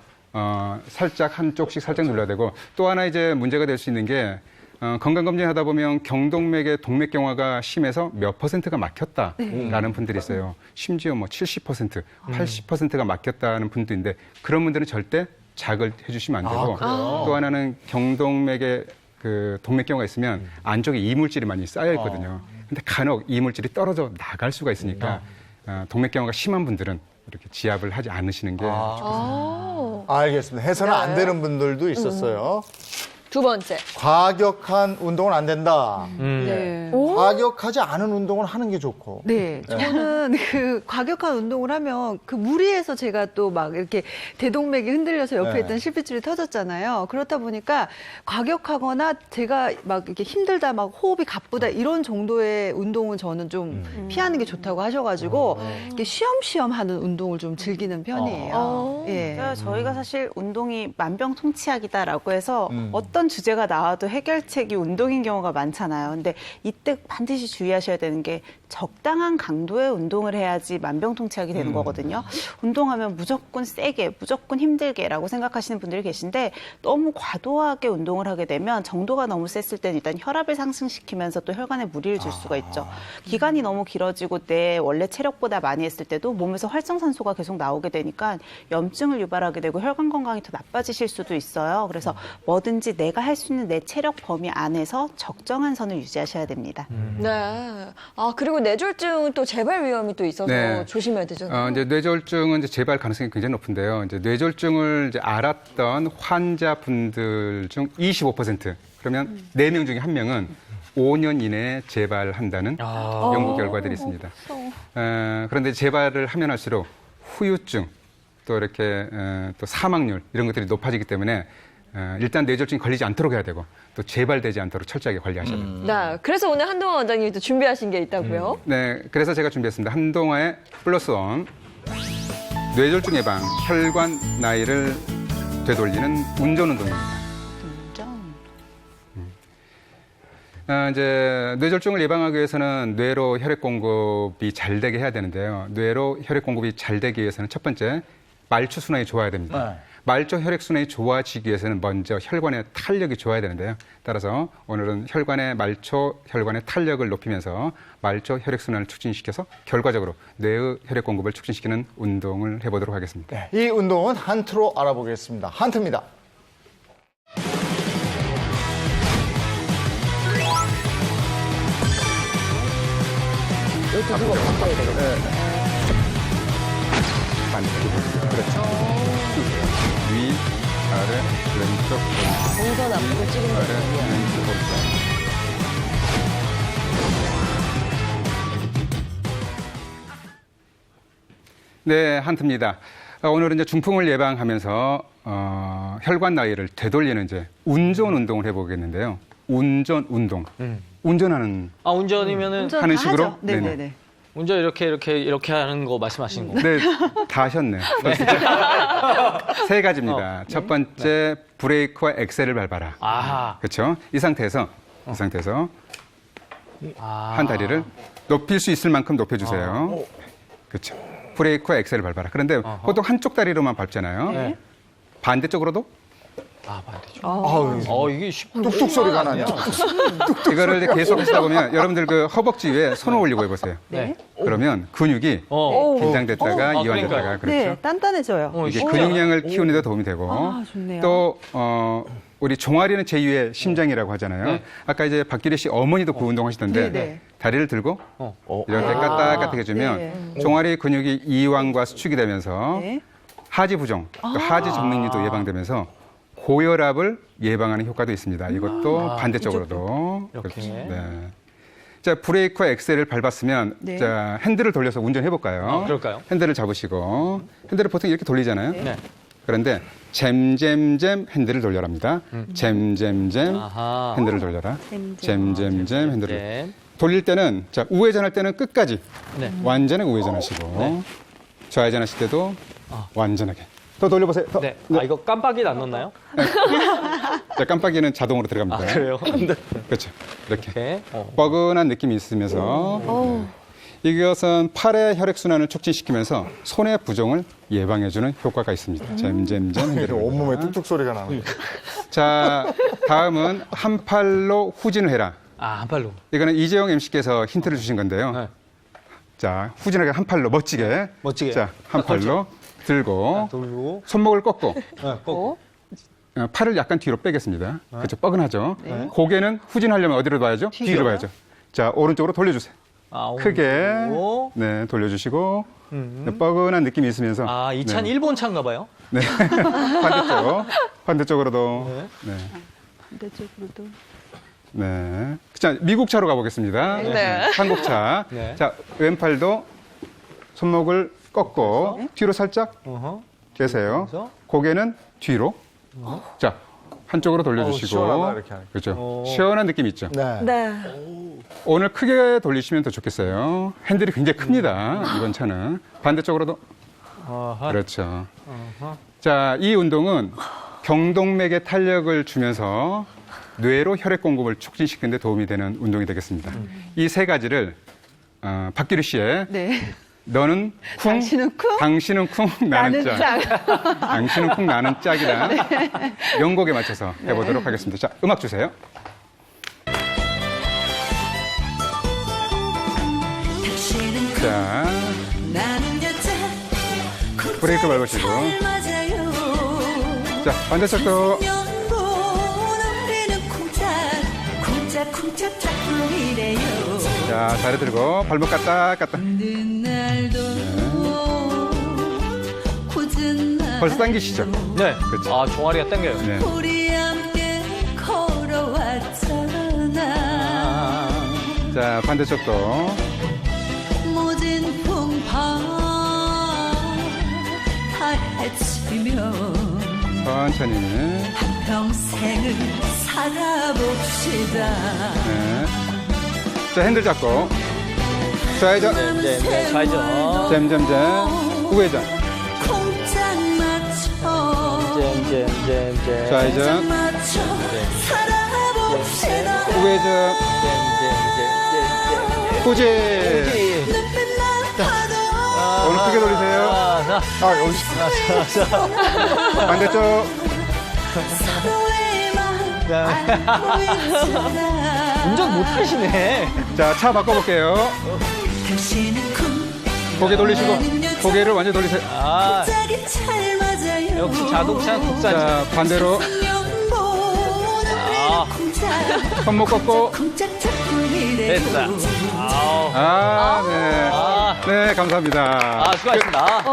살짝 한쪽씩 살짝 눌러야 되고 또 하나 이제 문제가 될 수 있는 게 건강검진 하다 보면 경동맥의 동맥경화가 심해서 몇 %가 막혔다라는 분들이 있어요. 심지어 뭐 70%, 80%가 막혔다는 분도 있는데 그런 분들은 절대 자극을 해주시면 안 되고 또 하나는 경동맥의 그 동맥경화가 있으면 안쪽에 이물질이 많이 쌓여 있거든요. 근데 간혹 이물질이 떨어져 나갈 수가 있으니까 동맥경화가 심한 분들은 이렇게 지압을 하지 않으시는 게 좋겠습니다. 알겠습니다. 해서는 안 되는 분들도 있었어요. 두 번째. 과격한 운동은 안 된다. 네. 과격하지 않은 운동을 하는 게 좋고. 네, 저는 그 과격한 운동을 하면 그 무리해서 제가 또 막 이렇게 대동맥이 흔들려서 옆에 네. 있던 실핏줄이 터졌잖아요. 그렇다 보니까 과격하거나 제가 막 이렇게 힘들다, 막 호흡이 가쁘다 이런 정도의 운동은 저는 좀 피하는 게 좋다고 하셔가지고 이렇게 쉬엄쉬엄 하는 운동을 좀 즐기는 편이에요. 예. 그러니까 저희가 사실 운동이 만병통치약이다라고 해서 어떤 주제가 나와도 해결책이 운동인 경우가 많잖아요. 근데 이때 반드시 주의하셔야 되는 게 적당한 강도의 운동을 해야지 만병통치약이 되는 거거든요. 운동하면 무조건 세게, 무조건 힘들게라고 생각하시는 분들이 계신데 너무 과도하게 운동을 하게 되면 정도가 너무 셌을 때는 일단 혈압을 상승시키면서 또 혈관에 무리를 줄 수가 있죠. 기간이 너무 길어지고 내 원래 체력보다 많이 했을 때도 몸에서 활성산소가 계속 나오게 되니까 염증을 유발하게 되고 혈관 건강이 더 나빠지실 수도 있어요. 그래서 뭐든지 내가 할 수 있는 내 체력 범위 안에서 적정한 선을 유지하셔야 됩니다. 네. 아, 그리고 뇌졸중은 또 재발 위험이 또 있어서 네. 조심해야 되잖아요. 이제 뇌졸중은 이제 재발 가능성이 굉장히 높은데요. 이제 뇌졸중을 이제 알았던 환자분들 중 25% 그러면 4명 중에 1명은 5년 이내에 재발한다는 연구 결과들이 있습니다. 그런데 재발을 하면 할수록 후유증 또 이렇게 또 사망률 이런 것들이 높아지기 때문에 일단 뇌졸중이 걸리지 않도록 해야 되고 또 재발되지 않도록 철저하게 관리하셔야 됩니다. 네. 그래서 오늘 한동환 원장님이 또 준비하신 게 있다고요? 네, 그래서 제가 준비했습니다. 한동화의 플러스원 뇌졸중 예방 혈관 나이를 되돌리는 운전 운동입니다. 이제 뇌졸중을 예방하기 위해서는 뇌로 혈액 공급이 잘 되게 해야 되는데요. 뇌로 혈액 공급이 잘 되기 위해서는 첫 번째 말초 순환이 좋아야 됩니다. 말초 혈액 순환이 좋아지기 위해서는 먼저 혈관의 탄력이 좋아야 되는데요. 따라서 오늘은 말초 혈관의 탄력을 높이면서 말초 혈액 순환을 촉진시켜서 결과적으로 뇌의 혈액 공급을 촉진시키는 운동을 해보도록 하겠습니다. 네, 이 운동은 한트로 알아보겠습니다. 한트입니다. 그렇죠. 위, 아래, 왼쪽, 동선 앞으로 찍으면 아래, 되고요. 왼쪽, 오른쪽. 네, 한트입니다. 오늘은 이제 중풍을 예방하면서 혈관 나이를 되돌리는 이제 운전 운동을 해보겠는데요. 운전 운동. 운전하는 운전이면은 운전 하는 다 식으로? 하죠. 네네네. 운전 이렇게 하는 거 말씀하시는 거. 네, 다 하셨네. 세 가지입니다. 첫 번째, 브레이크와 엑셀을 밟아라. 아하. 그렇죠? 이 상태에서 한 다리를 높일 수 있을 만큼 높여주세요. 그렇죠. 브레이크와 엑셀을 밟아라. 그런데 보통 한쪽 다리로만 밟잖아요. 반대쪽으로도 아, 반대쪽. 아우, 이게 뚝뚝 소리가 나냐. 이거를 이제 계속 하시다 보면 여러분들 그 허벅지 위에 손을 올리고 해보세요. 네. 그러면 근육이 긴장됐다가 이완됐다가 그렇죠. 네, 단단해져요. 이게 근육량을 키우는 데 도움이 되고 아, 좋네요. 또 우리 종아리는 제2의 심장이라고 하잖아요. 네. 아까 이제 박기리 씨 어머니도 그 운동 하시던데 네. 다리를 들고 이렇게 까딱까딱 해주면 네. 종아리 근육이 이완과 수축이 되면서 네. 하지 부종, 또 하지 접능리도 예방되면서 고혈압을 예방하는 효과도 있습니다. 이것도 반대쪽으로도. 이렇게. 그렇죠. 네. 자, 브레이크와 엑셀을 밟았으면 네. 자, 핸들을 돌려서 운전해 볼까요? 그럴까요? 핸들을 잡으시고 핸들을 보통 이렇게 돌리잖아요. 네. 그런데 잼잼잼 핸들을 돌려랍니다. 잼잼잼 아하. 핸들을 돌려라. 잼잼잼 핸들을 네. 돌릴 때는 자, 우회전할 때는 끝까지 네. 완전하게 우회전하시고 좌회전하실 때도 완전하게. 더 돌려보세요. 더. 네. 이거 깜빡이는 안 넣나요? 자, 깜빡이는 자동으로 들어갑니다. 그래요? 그렇죠. 이렇게 이렇게. 뻐근한 느낌이 있으면서 이것은 팔의 혈액순환을 촉진시키면서 손의 부종을 예방해주는 효과가 있습니다. 잼잼잼 핸들을 온몸에 뚝뚝 소리가 나는 거죠. 자, 다음은 한 팔로 후진을 해라. 한 팔로. 이거는 이재용 MC께서 힌트를 주신 건데요. 네. 자, 후진하게 한 팔로 멋지게. 멋지게. 자, 한 팔로 들고 돌고. 손목을 꺾고 꼭. 팔을 약간 뒤로 빼겠습니다. 그렇죠. 뻐근하죠. 고개는 후진하려면 어디로 봐야죠? 뒤로 봐야죠. 자, 오른쪽으로 돌려주세요. 크게 네, 돌려주시고 네, 뻐근한 느낌이 있으면서 이 차는 일본 차인가 봐요. 네. 반대쪽으로도 네. 반대쪽으로도. 네. 자, 미국 차로 가보겠습니다. 네. 한국 차. 네. 자, 왼팔도 손목을 꺾고 뒤로 살짝 빼세요. 그래서? 고개는 뒤로. 자, 한쪽으로 돌려주시고. 시원하다, 이렇게 하니까. 그렇죠. 시원한 느낌 있죠. 네. 네. 오늘 크게 돌리시면 더 좋겠어요. 핸들이 굉장히 큽니다. 이번 차는. 반대쪽으로도. 그렇죠. 자, 이 운동은 경동맥에 탄력을 주면서 뇌로 혈액 공급을 촉진시키는 데 도움이 되는 운동이 되겠습니다. 이 세 가지를 박기루 씨의 네. 너는 쿵, 당신은 쿵, 당신은 쿵, 나는 나는 짝. 당신은 쿵, 나는 짝이라 명곡에 맞춰서 해보도록 하겠습니다. 자, 음악 주세요. 자, 브레이크 밟으시고. 자, 반대쪽도. 자, 다리 들고 발목 까딱. 벌써 당기시죠? 네. 그렇죠. 종아리가 당겨요. 네. 자, 반대쪽도. 천천히. 평생을 살아봅시다. 네. 자, 핸들 잡고. 좌회전. 네, 좌회전. 잼잼잼. 우회전. 콩짝 맞춰. 잼잼잼잼. 좌회전. 살아봅시다. 우회전. 후진. 눈빛만 봐도 오늘 크게 돌리세요. 여기. 반대쪽. 서로의만 알고 있잖아. 운전 못하시네. 자, 차 바꿔볼게요. 당신은 고개 돌리시고. 고개를 완전히 돌리세요. 짝이 잘 맞아요. 역시 자동차는 국산이죠. 자, 반대로. 손목 꺾고. 됐다. 네. 네, 감사합니다. 수고하셨습니다.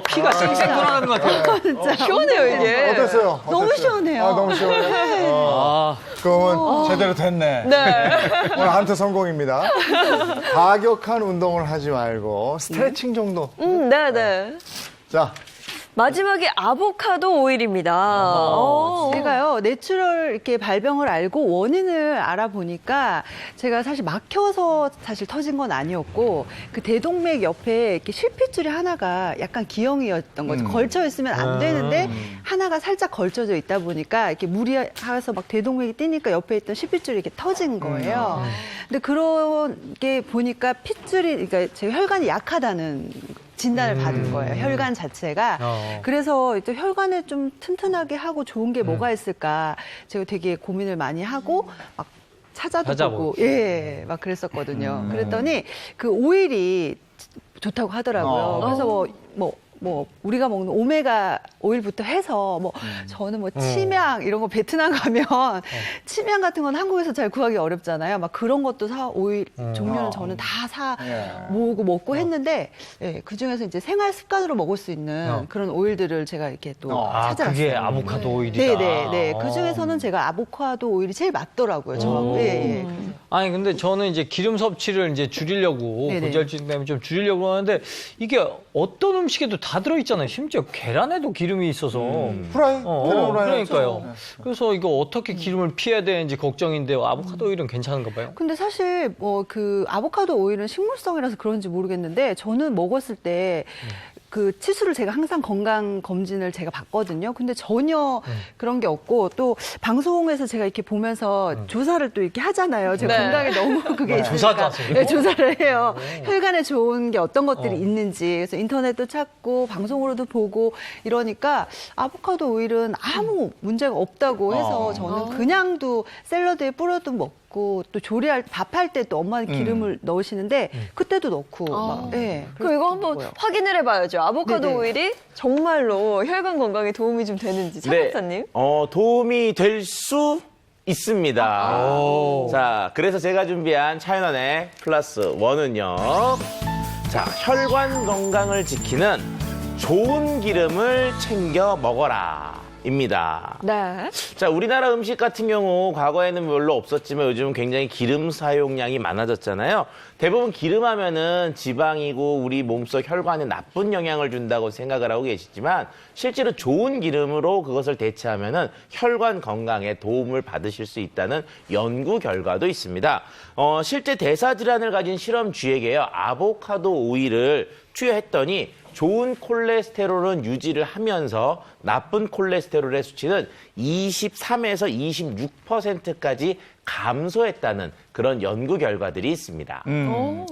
피가 쌩쌩 돌아가는 것 같아요. 진짜 시원해요, 이게. 어땠어요? 너무 시원해요. 너무 시원해요. 그러면 제대로 됐네. 네. 오늘 한테 성공입니다. 과격한 운동을 하지 말고 스트레칭 정도. 네네. 자, 마지막에 아보카도 오일입니다. 제가요, 내추럴 이렇게 발병을 알고 원인을 알아보니까 제가 사실 막혀서 사실 터진 건 아니었고 그 대동맥 옆에 이렇게 실핏줄이 하나가 약간 기형이었던 거죠. 걸쳐 있으면 안 되는데 하나가 살짝 걸쳐져 있다 보니까 이렇게 물이 가서 막 대동맥이 뛰니까 옆에 있던 실핏줄이 이렇게 터진 거예요. 근데 그런 게 보니까 핏줄이, 그러니까 제 혈관이 약하다는 진단을 받은 거예요. 혈관 자체가. 그래서 또 혈관을 좀 튼튼하게 하고 좋은 게 뭐가 있을까 제가 되게 고민을 많이 하고 막 찾아보고 예, 막 그랬었거든요. 그랬더니 그 오일이 좋다고 하더라고요. 그래서 뭐 우리가 먹는 오메가 오일부터 해서 뭐 저는 뭐 침향 이런 거 베트남 가면 침향 같은 건 한국에서 잘 구하기 어렵잖아요. 막 그런 것도 오일 종류는 저는 다 사 모으고 먹고 했는데 예, 그 중에서 이제 생활 습관으로 먹을 수 있는 그런 오일들을 제가 이렇게 또 찾아봤어요. 그게 아보카도 오일이다. 네네네. 그 중에서는 제가 아보카도 오일이 제일 맞더라고요. 저하고. 예, 예. 아니 근데 저는 이제 기름 섭취를 이제 줄이려고 네네. 고지혈증 때문에 좀 줄이려고 하는데 이게 어떤 음식에도 다 들어있잖아요. 심지어 계란에도 기름이 있어서. 후라이? 계란 후라이 그러니까요. 했죠. 그래서 이거 어떻게 기름을 피해야 되는지 걱정인데요. 아보카도 오일은 괜찮은가 봐요. 근데 사실 뭐 그 아보카도 오일은 식물성이라서 그런지 모르겠는데 저는 먹었을 때 그 치수를 제가 항상 건강 검진을 제가 받거든요. 근데 전혀 그런 게 없고 또 방송에서 제가 이렇게 보면서 조사를 또 이렇게 하잖아요. 제 건강에 너무 그게 조사도 있으니까. 하세요? 네, 조사를 해요. 혈관에 좋은 게 어떤 것들이 있는지. 그래서 인터넷도 찾고 방송으로도 보고 이러니까 아보카도 오일은 아무 문제가 없다고 해서 저는 그냥도 샐러드에 뿌려도 먹고 또 조리할 밥할 때 또 엄마는 기름을 넣으시는데 그때도 넣고 막 예. 그럼 이거 한번 그렇더라고요. 확인을 해봐야죠. 아보카도 네네. 오일이 정말로 혈관 건강에 도움이 좀 되는지. 차 박사님. 도움이 될 수 있습니다. 자, 그래서 제가 준비한 차윤원의 플러스 원은요. 자, 혈관 건강을 지키는 좋은 기름을 챙겨 먹어라. 입니다. 네. 자, 우리나라 음식 같은 경우 과거에는 별로 없었지만 요즘은 굉장히 기름 사용량이 많아졌잖아요. 대부분 기름 하면은 지방이고 우리 몸속 혈관에 나쁜 영향을 준다고 생각을 하고 계시지만 실제로 좋은 기름으로 그것을 대체하면은 혈관 건강에 도움을 받으실 수 있다는 연구 결과도 있습니다. 실제 대사질환을 가진 실험쥐에게요, 아보카도 오일을 투여했더니 좋은 콜레스테롤은 유지를 하면서 나쁜 콜레스테롤의 수치는 23에서 26%까지 감소했다는 그런 연구 결과들이 있습니다.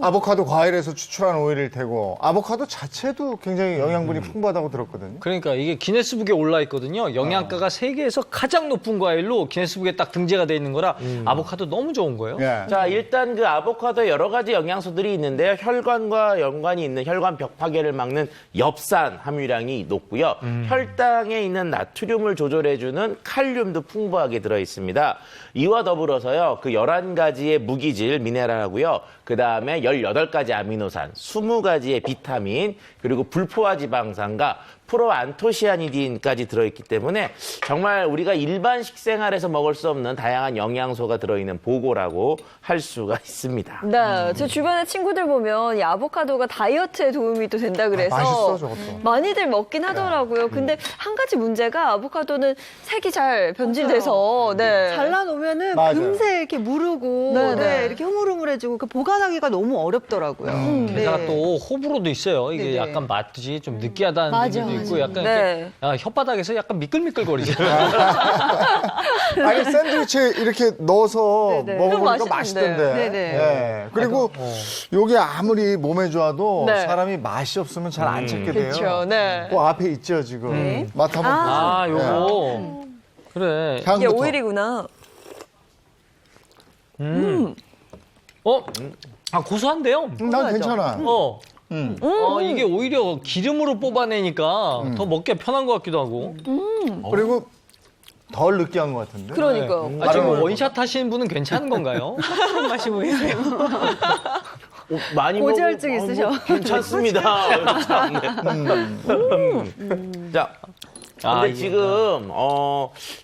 아보카도 과일에서 추출한 오일일 테고 아보카도 자체도 굉장히 영양분이 풍부하다고 들었거든요. 그러니까 이게 기네스북에 올라 있거든요. 영양가가 세계에서 가장 높은 과일로 기네스북에 딱 등재가 돼 있는 거라 아보카도 너무 좋은 거예요. 예. 자, 일단 그 아보카도에 여러 가지 영양소들이 있는데요. 혈관과 연관이 있는 혈관 벽 파괴를 막는 엽산 함유량이 높고요. 혈당에 있는 나트륨을 조절해주는 칼륨도 풍부하게 들어있습니다. 이와 더불어서요, 그 11가지의 무기질, 미네랄하고요. 그 다음에 18가지 아미노산, 20가지의 비타민, 그리고 불포화 지방산과 프로안토시아니딘까지 들어있기 때문에 정말 우리가 일반 식생활에서 먹을 수 없는 다양한 영양소가 들어있는 보고라고 할 수가 있습니다. 네, 제 주변에 친구들 보면 이 아보카도가 다이어트에 도움이 또 된다 그래서 맛있어, 저것도. 많이들 먹긴 하더라고요. 근데 한 가지 문제가 아보카도는 색이 잘 변질돼서 네. 잘라놓으면은 맞아요. 금세 이렇게 무르고 네네. 네, 이렇게 흐물흐물해지고 그 보관하기가 너무 어렵더라고요. 게다가 네. 또 호불호도 있어요. 이게 네네. 약간 맛이 좀 느끼하다는 맞아, 분들도 있고 약간 네. 이렇게 혓바닥에서 약간 미끌미끌거리죠. 아니 샌드위치에 이렇게 넣어서 네네. 먹어보니까 맛있는데. 맛있던데. 네네. 예. 그리고 요게 아무리 몸에 좋아도 네. 사람이 맛이 없으면 잘 안 찾게 돼요. 그렇죠. 네. 그 앞에 있죠 지금. 맛 한번 보세요. 아, 요거. 그래. 이게 향부터. 오일이구나. 아, 고소한데요? 난 괜찮아. 이게 오히려 기름으로 뽑아내니까 더 먹기 편한 것 같기도 하고. 그리고 덜 느끼한 것 같은데. 그러니까요. 아, 지금 원샷 하시는 분은 괜찮은 건가요? 맛이 보이세요? 많이 고지혈증 먹어. 있으셔. 괜찮습니다. 자, 근데 이게- 지금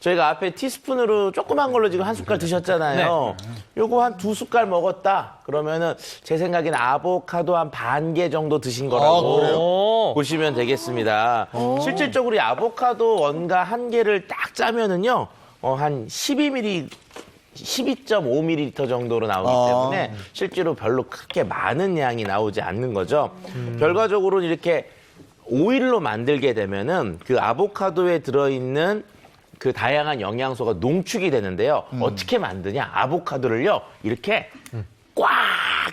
저희가 앞에 티스푼으로 조그만 걸로 지금 한 숟갈 드셨잖아요. 요거 한 2숟갈 먹었다. 그러면은 제 생각에는 아보카도 한 반 개 정도 드신 거라고 그래요? 보시면 되겠습니다. 실질적으로 이 아보카도 원가 한 개를 딱 짜면은요, 한 12.5ml 정도로 나오기 때문에 실제로 별로 크게 많은 양이 나오지 않는 거죠. 결과적으로 이렇게 오일로 만들게 되면은 그 아보카도에 들어있는 그 다양한 영양소가 농축이 되는데요. 어떻게 만드냐? 아보카도를요, 이렇게 꽉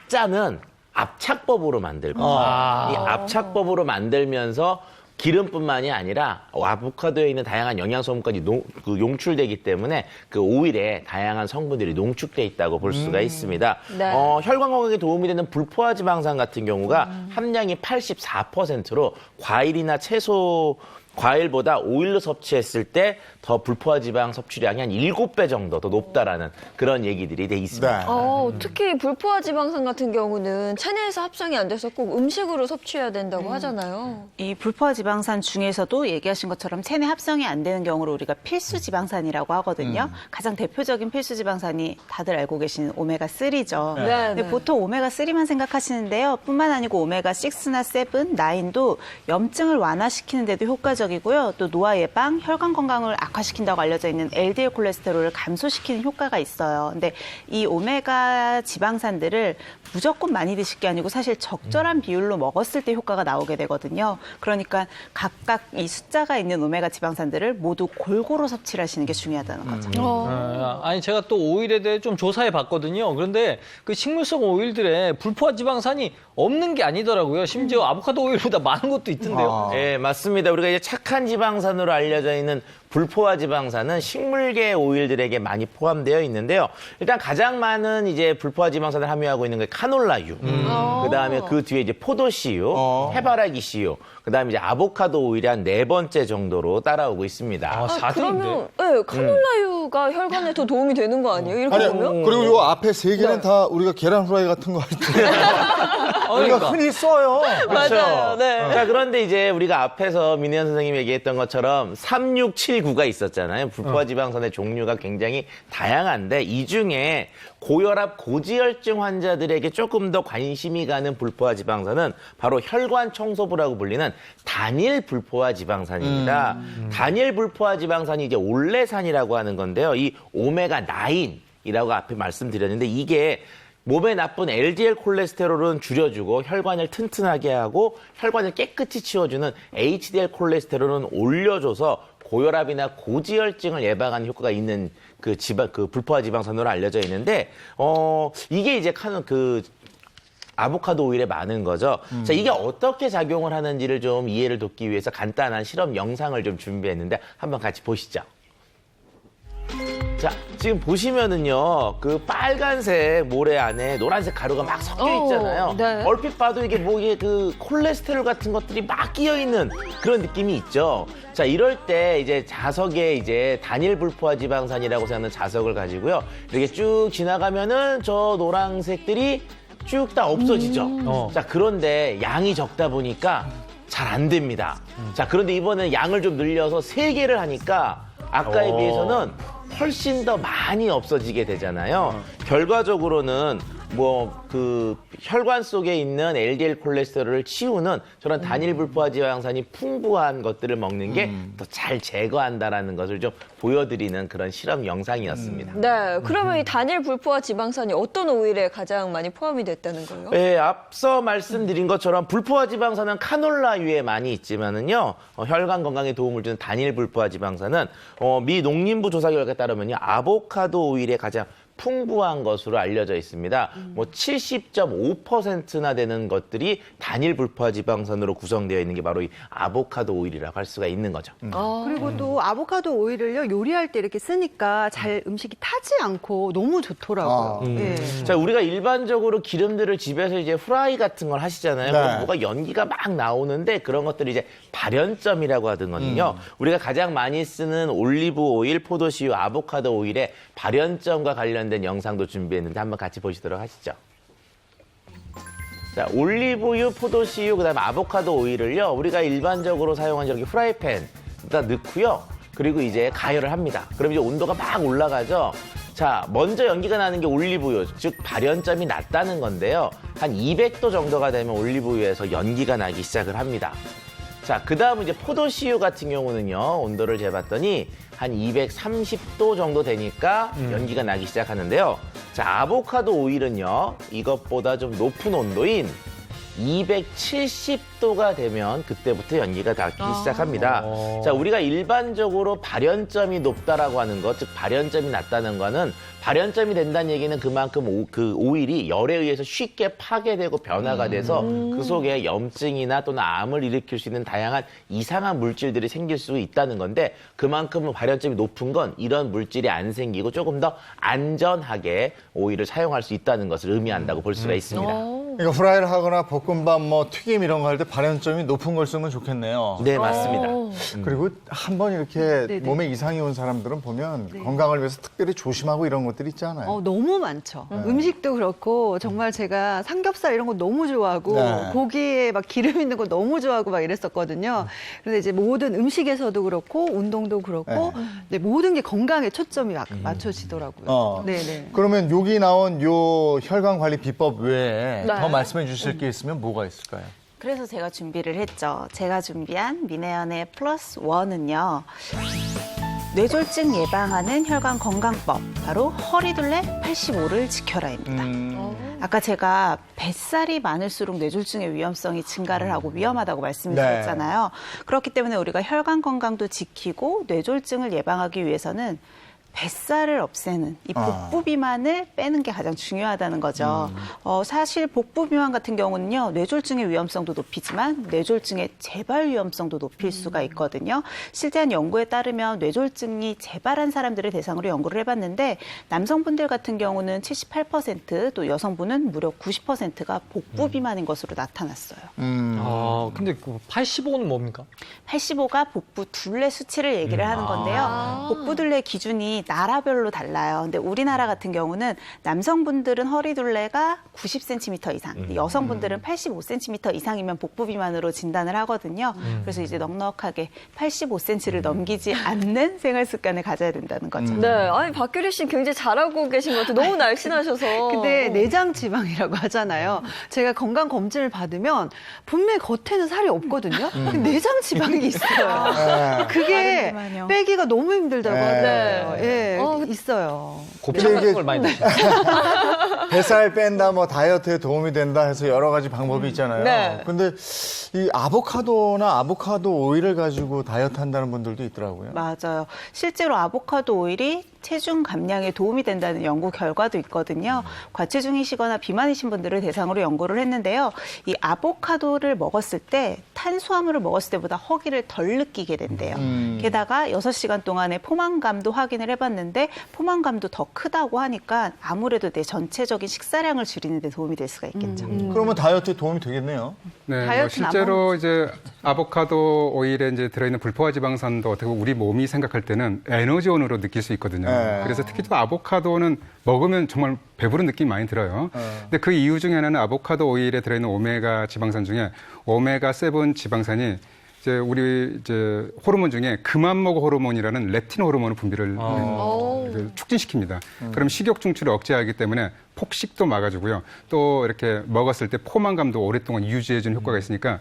짜는 압착법으로 만들거든요. 이 압착법으로 만들면서 기름뿐만이 아니라 아보카도에 있는 다양한 영양소금까지 용출되기 때문에 그 오일에 다양한 성분들이 농축돼 있다고 볼 수가 있습니다. 네. 혈관 건강에 도움이 되는 불포화 지방산 같은 경우가 함량이 84%로 과일이나 채소 과일보다 오일로 섭취했을 때 더 불포화 지방 섭취량이 한 7배 정도 더 높다라는 그런 얘기들이 돼 있습니다. 특히 불포화 지방산 같은 경우는 체내에서 합성이 안 돼서 꼭 음식으로 섭취해야 된다고 하잖아요. 이 불포화 지방산 중에서도 얘기하신 것처럼 체내 합성이 안 되는 경우를 우리가 필수 지방산이라고 하거든요. 가장 대표적인 필수 지방산이 다들 알고 계시는 오메가3죠. 네, 근데 네. 보통 오메가3만 생각하시는데요. 뿐만 아니고 오메가6나 7, 9도 염증을 완화시키는 데도 효과적이고요. 또 노화 예방, 혈관 건강을 악화시킨다고 알려져 있는 LDL 콜레스테롤을 감소시키는 효과가 있어요. 근데 이 오메가 지방산들을 무조건 많이 드실 게 아니고 사실 적절한 비율로 먹었을 때 효과가 나오게 되거든요. 그러니까 각각 이 숫자가 있는 오메가 지방산들을 모두 골고루 섭취를 하시는 게 중요하다는 거죠. 아니 제가 또 오일에 대해 좀 조사해 봤거든요. 그런데 그 식물성 오일들에 불포화 지방산이 없는 게 아니더라고요. 심지어 아보카도 오일보다 많은 것도 있던데요. 네, 맞습니다. 우리가 이제 착한 지방산으로 알려져 있는 불포화 지방산은 식물계 오일들에게 많이 포함되어 있는데요. 일단 가장 많은 이제 불포화 지방산을 함유하고 있는 게 카놀라유. 그다음에 그 뒤에 이제 포도씨유, 해바라기씨유. 그다음에 이제 아보카도 오일이 한 4번째 정도로 따라오고 있습니다. 그러면 카놀라유가 혈관에 더 도움이 되는 거 아니에요? 이렇게 보면? 그리고 요 앞에 3개는 다 우리가 계란 후라이 같은 거 할 때 우리가 흔히 써요. 맞아요. 네. 자, 그런데 이제 우리가 앞에서 민혜연 선생님이 얘기했던 것처럼 3679가 있었잖아요. 불포화 지방산의 종류가 굉장히 다양한데 이 중에 고혈압, 고지혈증 환자들에게 조금 더 관심이 가는 불포화 지방산은 바로 혈관 청소부라고 불리는 단일 불포화 지방산입니다. 단일 불포화 지방산이 이제 올레산이라고 하는 건데요. 이 오메가 9이라고 앞에 말씀드렸는데 이게 몸에 나쁜 LDL 콜레스테롤은 줄여주고 혈관을 튼튼하게 하고 혈관을 깨끗이 치워주는 HDL 콜레스테롤은 올려줘서 고혈압이나 고지혈증을 예방하는 효과가 있는 그 불포화 지방산으로 알려져 있는데 이게 이제 아보카도 오일에 많은 거죠. 자, 이게 어떻게 작용을 하는지를 좀 이해를 돕기 위해서 간단한 실험 영상을 좀 준비했는데 한번 같이 보시죠. 자, 지금 보시면은요, 그 빨간색 모래 안에 노란색 가루가 막 섞여 있잖아요. 네. 얼핏 봐도 이게 그 콜레스테롤 같은 것들이 막 끼어 있는 그런 느낌이 있죠. 자, 이럴 때 이제 자석에 이제 단일 불포화 지방산이라고 생각하는 자석을 가지고요. 이렇게 쭉 지나가면은 저 노란색들이 쭉 다 없어지죠. 자, 그런데 양이 적다 보니까 잘 안 됩니다. 자, 그런데 이번에는 양을 좀 늘려서 3개를 하니까 아까에 비해서는 훨씬 더 많이 없어지게 되잖아요. 결과적으로는 그 혈관 속에 있는 LDL 콜레스테롤을 치우는 저런 단일 불포화 지방산이 풍부한 것들을 먹는 게 더 잘 제거한다라는 것을 좀 보여드리는 그런 실험 영상이었습니다. 네, 그러면 이 단일 불포화 지방산이 어떤 오일에 가장 많이 포함이 됐다는 거예요? 네, 앞서 말씀드린 것처럼 불포화 지방산은 카놀라유에 많이 있지만은요, 혈관 건강에 도움을 주는 단일 불포화 지방산은 미 농림부 조사 결과에 따르면요, 아보카도 오일에 가장 풍부한 것으로 알려져 있습니다. 70.5%나 되는 것들이 단일 불포화 지방산으로 구성되어 있는 게 바로 이 아보카도 오일이라고 할 수가 있는 거죠. 그리고 또 아보카도 오일을요 요리할 때 이렇게 쓰니까 잘 음식이 타지 않고 너무 좋더라고요. 예. 자, 우리가 일반적으로 기름들을 집에서 이제 후라이 같은 걸 하시잖아요. 그럼 뭐가 연기가 막 나오는데 그런 것들이 이제 발연점이라고 하거든요. 우리가 가장 많이 쓰는 올리브 오일, 포도씨유, 아보카도 오일의 발연점과 관련된 영상도 준비했는데 한번 같이 보시도록 하시죠. 자, 올리브유, 포도씨유, 그다음에 아보카도 오일을요, 우리가 일반적으로 사용하는 저렇게 프라이팬에다 넣고요. 그리고 이제 가열을 합니다. 그럼 이제 온도가 막 올라가죠. 자, 먼저 연기가 나는 게 올리브유, 즉 발연점이 낮다는 건데요. 한 200도 정도가 되면 올리브유에서 연기가 나기 시작을 합니다. 자, 그 다음 이제 포도씨유 같은 경우는요, 온도를 재봤더니 한 230도 정도 되니까 연기가 나기 시작하는데요. 자, 아보카도 오일은요, 이것보다 좀 높은 온도인 270도가 되면 그때부터 연기가 닿기 시작합니다. 자, 우리가 일반적으로 발연점이 높다라고 하는 것, 즉 발연점이 낮다는 거는 발연점이 된다는 얘기는 그만큼 그 오일이 열에 의해서 쉽게 파괴되고 변화가 돼서 그 속에 염증이나 또는 암을 일으킬 수 있는 다양한 이상한 물질들이 생길 수 있다는 건데 그만큼 발연점이 높은 건 이런 물질이 안 생기고 조금 더 안전하게 오일을 사용할 수 있다는 것을 의미한다고 볼 수가 있습니다. 그러니까 후라이를 하거나 볶음밥, 뭐 튀김 이런 거 할 때 발연점이 높은 걸 쓰면 좋겠네요. 네, 맞습니다. 그리고 한번 이렇게 네네. 몸에 이상이 온 사람들은 보면 건강을 위해서 특별히 조심하고 이런 것들이 있잖아요. 너무 많죠. 음식도 그렇고 정말 제가 삼겹살 이런 거 너무 좋아하고 네. 고기에 막 기름 있는 거 너무 좋아하고 막 이랬었거든요. 그런데 이제 모든 음식에서도 그렇고 운동도 그렇고 네, 모든 게 건강에 초점이 맞춰지더라고요. 네네. 그러면 여기 나온 요 혈관 관리 비법 외에 네. 더 말씀해 주실 게 있으면 뭐가 있을까요? 그래서 제가 준비를 했죠. 제가 준비한 미네연의 플러스 원은요. 뇌졸중 예방하는 혈관 건강법, 바로 허리둘레 85를 지켜라입니다. 아까 제가 뱃살이 많을수록 뇌졸중의 위험성이 증가를 하고 위험하다고 말씀드렸잖아요. 그렇기 때문에 우리가 혈관 건강도 지키고 뇌졸중을 예방하기 위해서는 뱃살을 없애는 이 복부 비만을 빼는 게 가장 중요하다는 거죠. 사실 복부 비만 같은 경우는요, 뇌졸중의 위험성도 높이지만 뇌졸중의 재발 위험성도 높일 수가 있거든요. 실제한 연구에 따르면 뇌졸중이 재발한 사람들을 대상으로 연구를 해봤는데 남성분들 같은 경우는 78%, 또 여성분은 무려 90%가 복부 비만인 것으로 나타났어요. 근데 그 85는 뭡니까? 85가 복부 둘레 수치를 얘기를 하는 건데요. 복부 둘레 기준이 나라별로 달라요. 근데 우리나라 같은 경우는 남성분들은 허리 둘레가 90cm 이상, 여성분들은 85cm 이상이면 복부 비만으로 진단을 하거든요. 그래서 이제 넉넉하게 85cm를 넘기지 않는 생활 습관을 가져야 된다는 거죠. 네, 아니 박규리 씨는 굉장히 잘하고 계신 것 같아요. 너무 날씬하셔서. 근데 내장 지방이라고 하잖아요. 제가 건강 검진을 받으면 분명히 겉에는 살이 없거든요. 근데 내장 지방이 있어요. 그게 다르지만요. 빼기가 너무 힘들다고 하더라고요. 네. 예, 있어요. 곱창 같은 걸 많이 드시죠? 뱃살 뺀다, 뭐 다이어트에 도움이 된다 해서 여러 가지 방법이 있잖아요. 네. 근데 이 아보카도나 아보카도 오일을 가지고 다이어트 한다는 분들도 있더라고요. 맞아요. 실제로 아보카도 오일이 체중 감량에 도움이 된다는 연구 결과도 있거든요. 과체중이시거나 비만이신 분들을 대상으로 연구를 했는데요. 이 아보카도를 먹었을 때 탄수화물을 먹었을 때보다 허기를 덜 느끼게 된대요. 게다가 6시간 동안의 포만감도 확인을 해봤는데 포만감도 더 크다고 하니까 아무래도 내 전체적인 식사량을 줄이는 데 도움이 될 수가 있겠죠. 그러면 다이어트에 도움이 되겠네요. 네, 뭐 다이어트는 안 실제로 이제 아보카도 오일에 이제 들어있는 불포화 지방산도 어떻게 보면 우리 몸이 생각할 때는 에너지원으로 느낄 수 있거든요. 네. 그래서 특히 또 아보카도는 먹으면 정말 배부른 느낌이 많이 들어요. 근데 그 이유 중에 하나는 아보카도 오일에 들어있는 오메가 지방산 중에 오메가 7 지방산이 이제 우리 이제 호르몬 중에 그만 먹어 호르몬이라는 렙틴 호르몬 분비를 촉진시킵니다. 그럼 식욕 중추를 억제하기 때문에 폭식도 막아주고요. 또 이렇게 먹었을 때 포만감도 오랫동안 유지해주는 효과가 있으니까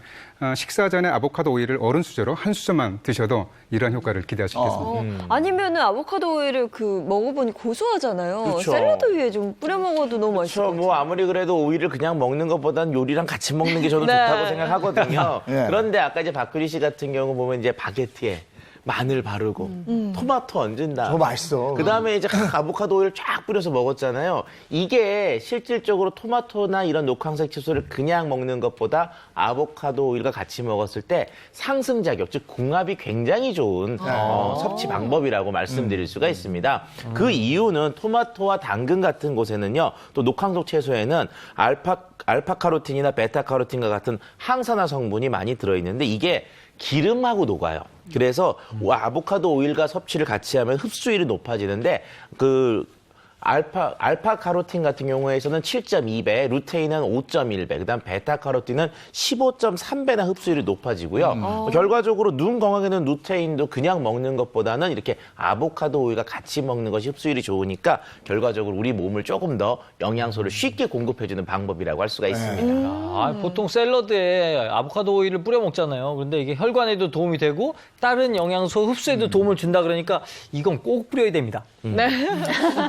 식사 전에 아보카도 오일을 얼음 수저로 한 수저만 드셔도 이런 효과를 기대하실 수 있습니다. 아니면은 아보카도 오일을 먹어보니 고소하잖아요. 그렇죠. 샐러드 위에 좀 뿌려 먹어도 너무 맛있을 것 그렇죠. 같아요. 뭐 아무리 그래도 오이를 그냥 먹는 것보다는 요리랑 같이 먹는 게 저는 네. 좋다고 생각하거든요. 네. 그런데 아까 이제 박규리 씨 같은 경우 보면 이제 바게트에 마늘 바르고 토마토 얹은다. 더 맛있어. 그다음에 이제 아보카도 오일 쫙 뿌려서 먹었잖아요. 이게 실질적으로 토마토나 이런 녹황색 채소를 그냥 먹는 것보다 아보카도 오일과 같이 먹었을 때 상승작용, 즉 궁합이 굉장히 좋은 섭취 방법이라고 말씀드릴 수가 있습니다. 그 이유는 토마토와 당근 같은 곳에는요, 또 녹황색 채소에는 알파카로틴이나 베타카로틴과 같은 항산화 성분이 많이 들어있는데 이게 기름하고 녹아요. 그래서 아보카도 오일과 섭취를 같이 하면 흡수율이 높아지는데 알파카로틴 같은 경우에서는 7.2배, 루테인은 5.1배, 그다음 베타카로틴은 15.3배나 흡수율이 높아지고요. 결과적으로 눈 건강에는 루테인도 그냥 먹는 것보다는 이렇게 아보카도 오일과 같이 먹는 것이 흡수율이 좋으니까 결과적으로 우리 몸을 조금 더 영양소를 쉽게 공급해주는 방법이라고 할 수가 있습니다. 보통 샐러드에 아보카도 오일을 뿌려 먹잖아요. 그런데 이게 혈관에도 도움이 되고 다른 영양소 흡수에도 도움을 준다 그러니까 이건 꼭 뿌려야 됩니다.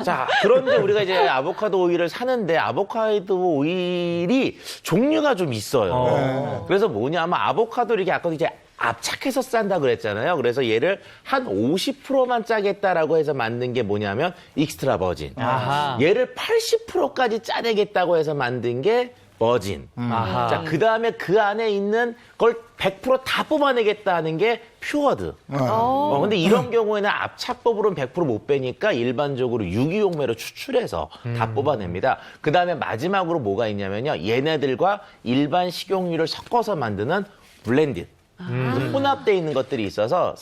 자, 그런데 우리가 이제 아보카도 오일을 사는데 아보카도 오일이 종류가 좀 있어요. 그래서 뭐냐면 아보카도를 이렇게 아까 이제 압착해서 싼다 그랬잖아요. 그래서 얘를 한 50%만 짜겠다라고 해서 만든 게 뭐냐면 익스트라 버진. 아하. 얘를 80%까지 짜내겠다고 해서 만든 게 버진. 아하. 자, 그 다음에 그 안에 있는 걸 100% 다 뽑아내겠다는 게 퓨어드. 근데 이런 경우에는 압착법으로는 100% 못 빼니까 일반적으로 유기용매로 추출해서 다 뽑아냅니다. 그 다음에 마지막으로 뭐가 있냐면요. 얘네들과 일반 식용유를 섞어서 만드는 블렌디드. 혼합되어 있는 것들이 있어서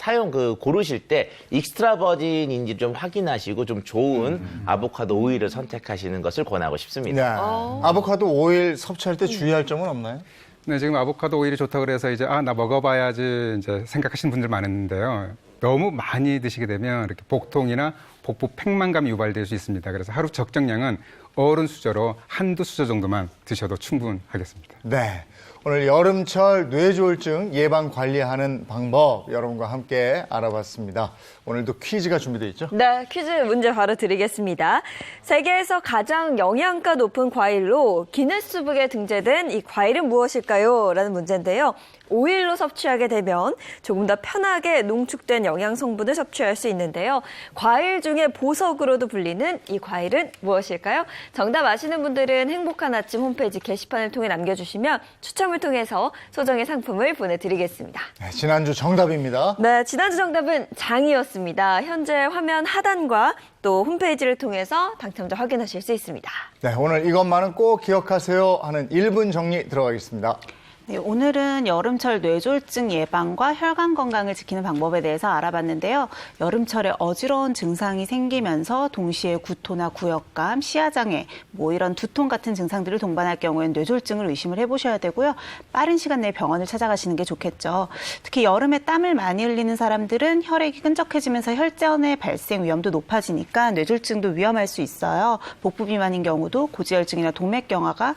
고르실 때 익스트라 버진인지 좀 확인하시고 좀 좋은 아보카도 오일을 선택하시는 것을 권하고 싶습니다. 네. 아보카도 오일 섭취할 때 주의할 점은 없나요? 네, 지금 아보카도 오일이 좋다고 그래서 이제 나 먹어봐야지 이제 생각하시는 분들 많은데요. 너무 많이 드시게 되면 이렇게 복통이나 복부 팽만감이 유발될 수 있습니다. 그래서 하루 적정량은 어른 수저로 한두 수저 정도만 드셔도 충분하겠습니다. 네. 오늘 여름철 뇌졸중 예방 관리하는 방법 여러분과 함께 알아봤습니다. 오늘도 퀴즈가 준비되어 있죠? 네, 퀴즈 문제 바로 드리겠습니다. 세계에서 가장 영양가 높은 과일로 기네스북에 등재된 이 과일은 무엇일까요? 라는 문제인데요. 오일로 섭취하게 되면 조금 더 편하게 농축된 영양 성분을 섭취할 수 있는데요. 과일 중에 보석으로도 불리는 이 과일은 무엇일까요? 정답 아시는 분들은 행복한 아침 홈페이지 게시판을 통해 남겨주시면 추첨을 통해서 소정의 상품을 보내드리겠습니다. 네, 지난주 정답입니다. 네, 지난주 정답은 장이었습니다. 현재 화면 하단과 또 홈페이지를 통해서 당첨자 확인하실 수 있습니다. 네, 오늘 이것만은 꼭 기억하세요 하는 1분 정리 들어가겠습니다. 네, 오늘은 여름철 뇌졸중 예방과 혈관 건강을 지키는 방법에 대해서 알아봤는데요. 여름철에 어지러운 증상이 생기면서 동시에 구토나 구역감, 시야장애, 이런 두통 같은 증상들을 동반할 경우에는 뇌졸중을 의심을 해보셔야 되고요. 빠른 시간 내에 병원을 찾아가시는 게 좋겠죠. 특히 여름에 땀을 많이 흘리는 사람들은 혈액이 끈적해지면서 혈전의 발생 위험도 높아지니까 뇌졸중도 위험할 수 있어요. 복부 비만인 경우도 고지혈증이나 동맥경화가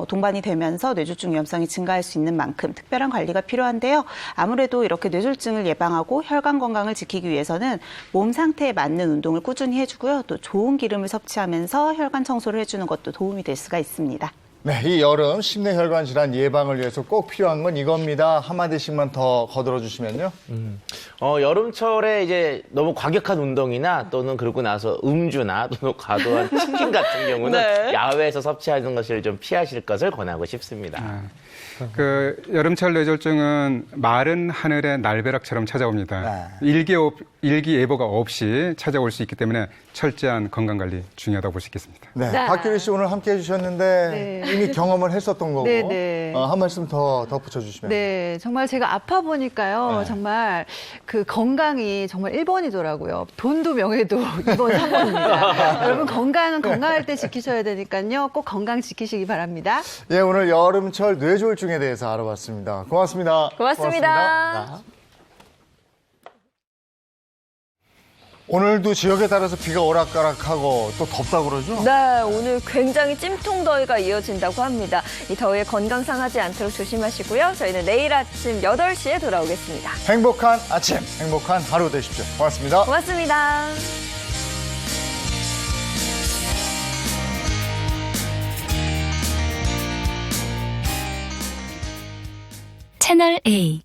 동반이 되면서 뇌졸중 위험성이 증가할 수 있는 만큼 특별한 관리가 필요한데요. 아무래도 이렇게 뇌졸중을 예방하고 혈관 건강을 지키기 위해서는 몸 상태에 맞는 운동을 꾸준히 해주고요. 또 좋은 기름을 섭취하면서 혈관 청소를 해주는 것도 도움이 될 수가 있습니다. 네, 이 여름 심내혈관 질환 예방을 위해서 꼭 필요한 건 이겁니다. 한마디씩만 더 거들어 주시면요. 여름철에 이제 너무 과격한 운동이나 또는 그러고 나서 음주나 또는 과도한 치킨 같은 경우는 네. 야외에서 섭취하는 것을 좀 피하실 것을 권하고 싶습니다. 그 여름철 뇌졸중은 마른 하늘의 날벼락처럼 찾아옵니다. 일기예보가 없이 찾아올 수 있기 때문에 철저한 건강관리 중요하다고 볼 수 있겠습니다. 네, 박규리 씨 오늘 함께 해주셨는데 이미 경험을 했었던 거고 한 말씀 더 덧붙여 주시면. 네, 정말 제가 아파 보니까요. 정말 그 건강이 정말 1번이더라고요. 돈도 명예도 2번, 3번입니다. 여러분 건강은 건강할 때 지키셔야 되니까요. 꼭 건강 지키시기 바랍니다. 예, 오늘 여름철 뇌졸중에 대해서 알아봤습니다. 고맙습니다. 고맙습니다. 오늘도 지역에 따라서 비가 오락가락하고 또 덥다 그러죠? 네, 오늘 굉장히 찜통더위가 이어진다고 합니다. 이 더위에 건강 상하지 않도록 조심하시고요. 저희는 내일 아침 8시에 돌아오겠습니다. 행복한 아침, 행복한 하루 되십시오. 고맙습니다. 고맙습니다. 채널 A